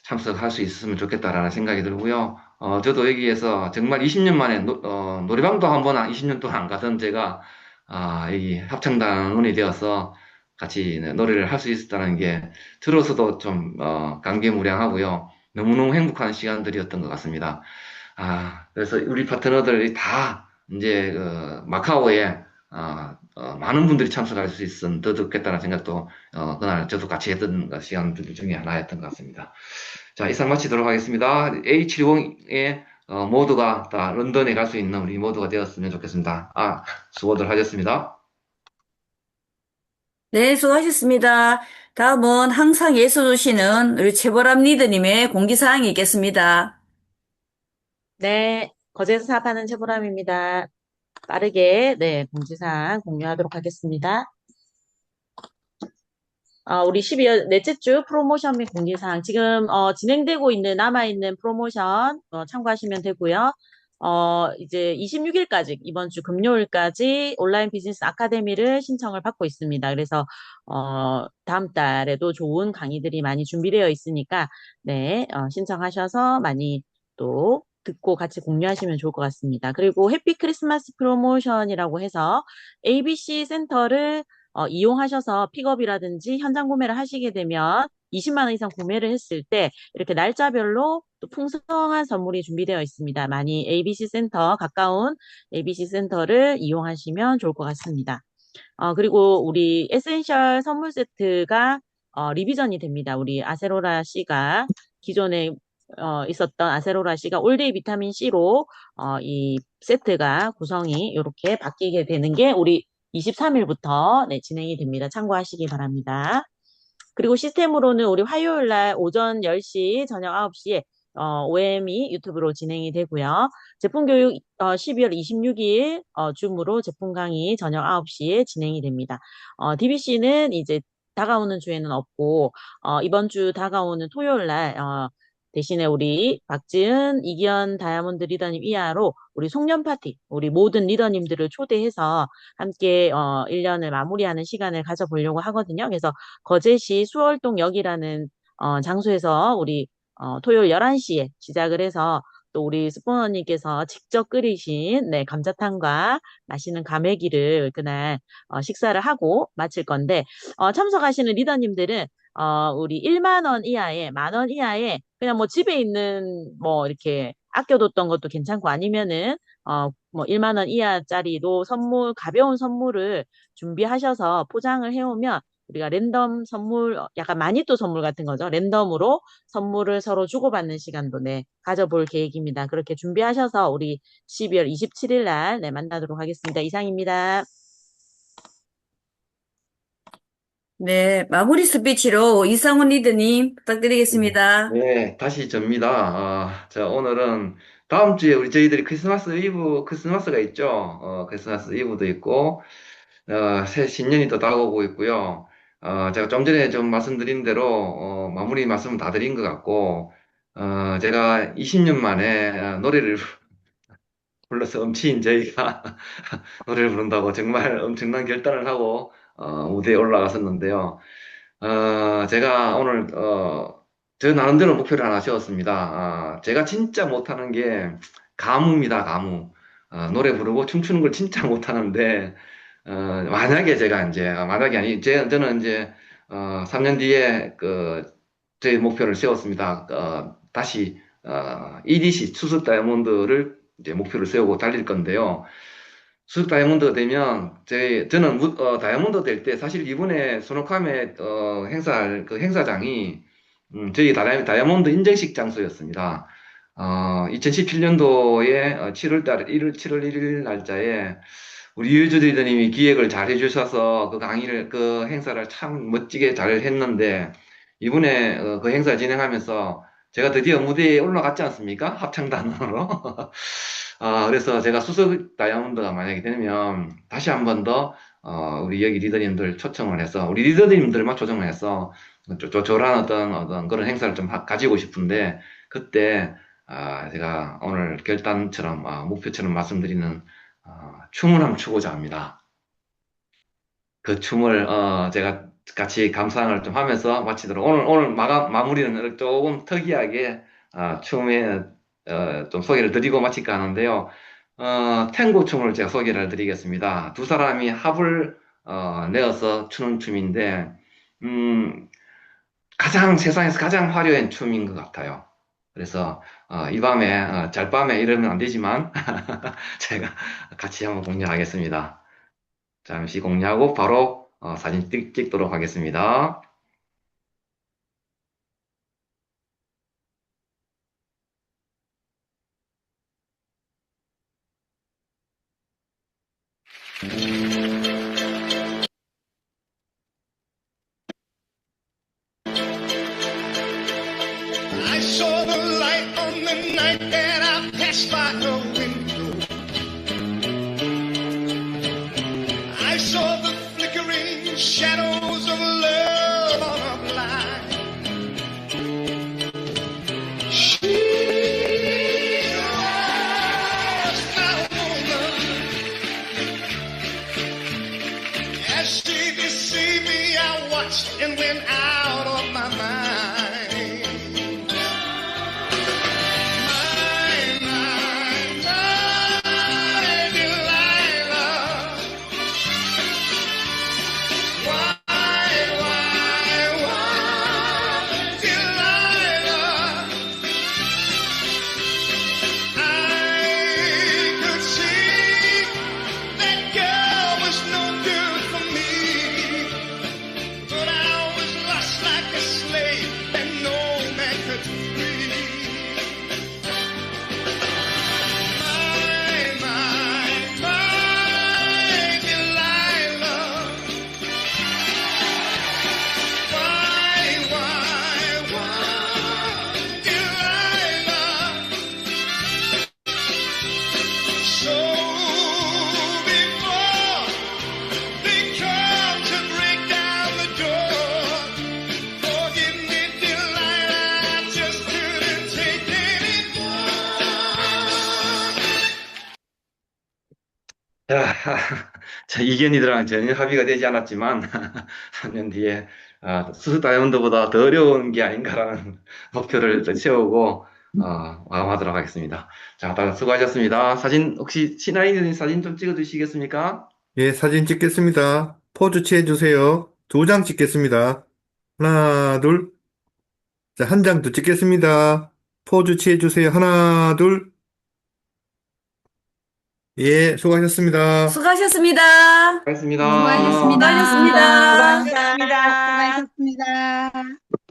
참석할 수 있었으면 좋겠다라는 생각이 들고요. 저도 여기에서 정말 20년 만에 노래방도 한번 20년 동안 안 가던 제가 여기 합창단원이 되어서 같이 노래를 할 수 있었다는 게 들어서도 좀 감개무량하고요. 너무너무 행복한 시간들이었던 것 같습니다. 그래서 우리 파트너들이 다 이제 마카오에 많은 분들이 참석할 수 있으면 더 좋겠다는 생각도 그날 저도 같이 했던 시간들 중에 하나였던 것 같습니다. 자, 이상 마치도록 하겠습니다. A70에 모두가 다 런던에 갈 수 있는 우리 모두가 되었으면 좋겠습니다. 수고들 하셨습니다. 네, 수고하셨습니다. 다음은 항상 예서 주시는 우리 최보람 리더님의 공지사항이 있겠습니다. 네, 거제에서 사업하는 최보람입니다. 빠르게, 네, 공지사항 공유하도록 하겠습니다. 우리 12월 넷째 주 프로모션 및 공지사항, 지금, 진행되고 있는, 남아있는 프로모션, 참고하시면 되고요. 이제 26일까지, 이번 주 금요일까지 온라인 비즈니스 아카데미를 신청을 받고 있습니다. 그래서, 다음 달에도 좋은 강의들이 많이 준비되어 있으니까, 네, 신청하셔서 많이 또 듣고 같이 공유하시면 좋을 것 같습니다. 그리고 해피 크리스마스 프로모션이라고 해서 ABC 센터를 이용하셔서 픽업이라든지 현장 구매를 하시게 되면 20만 원 이상 구매를 했을 때 이렇게 날짜별로 또 풍성한 선물이 준비되어 있습니다. 많이 ABC 센터, 가까운 ABC 센터를 이용하시면 좋을 것 같습니다. 그리고 우리 에센셜 선물 세트가 리비전이 됩니다. 우리 아세로라 C가 기존에 있었던 아세로라 C가 올데이 비타민 C로 이 세트가 구성이 이렇게 바뀌게 되는 게 우리 23일부터 네, 진행이 됩니다. 참고하시기 바랍니다. 그리고 시스템으로는 우리 화요일 날 오전 10시, 저녁 9시에 OM이 유튜브로 진행이 되고요. 제품 교육 12월 26일 줌으로 제품 강의 저녁 9시에 진행이 됩니다. DBC는 이제 다가오는 주에는 없고 이번 주 다가오는 토요일 날 대신에 우리 박지은, 이기현 다이아몬드 리더님 이하로 우리 송년 파티, 우리 모든 리더님들을 초대해서 함께 1년을 마무리하는 시간을 가져보려고 하거든요. 그래서 거제시 수월동역이라는 장소에서 우리 토요일 11시에 시작을 해서 또 우리 스포너님께서 직접 끓이신 네, 감자탕과 맛있는 과메기를 그날 식사를 하고 마칠 건데 참석하시는 리더님들은 우리 1만 원 이하에, 만 원 이하에 그냥 뭐 집에 있는 뭐 이렇게 아껴뒀던 것도 괜찮고 아니면은 뭐 1만 원 이하짜리도 선물, 가벼운 선물을 준비하셔서 포장을 해오면 우리가 랜덤 선물, 약간 마니또 선물 같은 거죠. 랜덤으로 선물을 서로 주고받는 시간도 네, 가져볼 계획입니다. 그렇게 준비하셔서 우리 12월 27일 날 네, 만나도록 하겠습니다. 이상입니다. 네, 마무리 스피치로 이상훈 리더님 부탁드리겠습니다. 네, 다시 접니다. 자, 오늘은 다음 주에 저희들이 크리스마스가 있죠. 크리스마스 이브도 있고, 새 신년이 또 다가오고 있고요. 제가 좀 전에 좀 말씀드린 대로, 마무리 말씀 다 드린 것 같고, 제가 20년 만에 노래를 불러서 엄치인 저희가 노래를 부른다고 정말 엄청난 결단을 하고, 무대에 올라갔었는데요. 제가 오늘, 저 나름대로 목표를 하나 세웠습니다. 제가 진짜 못하는 게 가무입니다, 가무. 노래 부르고 춤추는 걸 진짜 못하는데, 만약에 제가 이제, 만약에 아니, 저는 이제, 3년 뒤에 제 목표를 세웠습니다. 다시, EDC, 수습 다이아몬드를 이제 목표를 세우고 달릴 건데요. 수습 다이아몬드가 되면, 저는, 다이아몬드 될 때, 사실 이번에 소노카메, 행사할 그 행사장이, 저희 다이아몬드 인증식 장소였습니다. 2017년도에 7월 1일 날짜에 우리 유주 리더님이 기획을 잘 해주셔서 그 행사를 참 멋지게 잘 했는데, 이번에 그 행사 진행하면서 제가 드디어 무대에 올라갔지 않습니까? 합창단으로. 그래서 제가 수석 다이아몬드가 만약에 되면 다시 한 번 더 우리 여기 리더님들 초청을 해서, 우리 리더님들만 초청을 해서, 저런 어떤 그런 행사를 좀 가지고 싶은데, 그때, 제가 오늘 결단처럼, 목표처럼 말씀드리는, 춤을 한번 추고자 합니다. 그 춤을, 제가 같이 감상을 좀 하면서 마치도록, 오늘 마무리는 조금 특이하게, 춤에, 좀 소개를 드리고 마칠까 하는데요. 탱고 춤을 제가 소개를 드리겠습니다. 두 사람이 합을 내어서 추는 춤인데, 세상에서 가장 화려한 춤인 것 같아요. 그래서 이 밤에 잘밤에 이러면 안 되지만 제가 같이 한번 공유하겠습니다. 잠시 공유하고 바로 사진 찍도록 하겠습니다. I saw the light on the night that I passed by her window. I saw the flickering shadows of love on her blind. She was my woman. As she deceived me, I watched and went out of my mind. 자, 이견이들랑 전혀 합의가 되지 않았지만 3년 뒤에 수수 다이아몬드보다 더 어려운 게 아닌가라는 목표를 세우고 마감하도록 하겠습니다. 자, 다들 수고하셨습니다. 혹시 신하이님 사진 좀 찍어 주시겠습니까? 예, 사진 찍겠습니다. 포즈 취해주세요. 2장 찍겠습니다. 하나, 둘. 자, 한 장 더 찍겠습니다. 포즈 취해주세요. 하나, 둘. 예, 수고하셨습니다. 수고하셨습니다. 수고하셨습니다. 수고하셨습니다. 수고하셨습니다. 수고하셨습니다. 수고하셨습니다.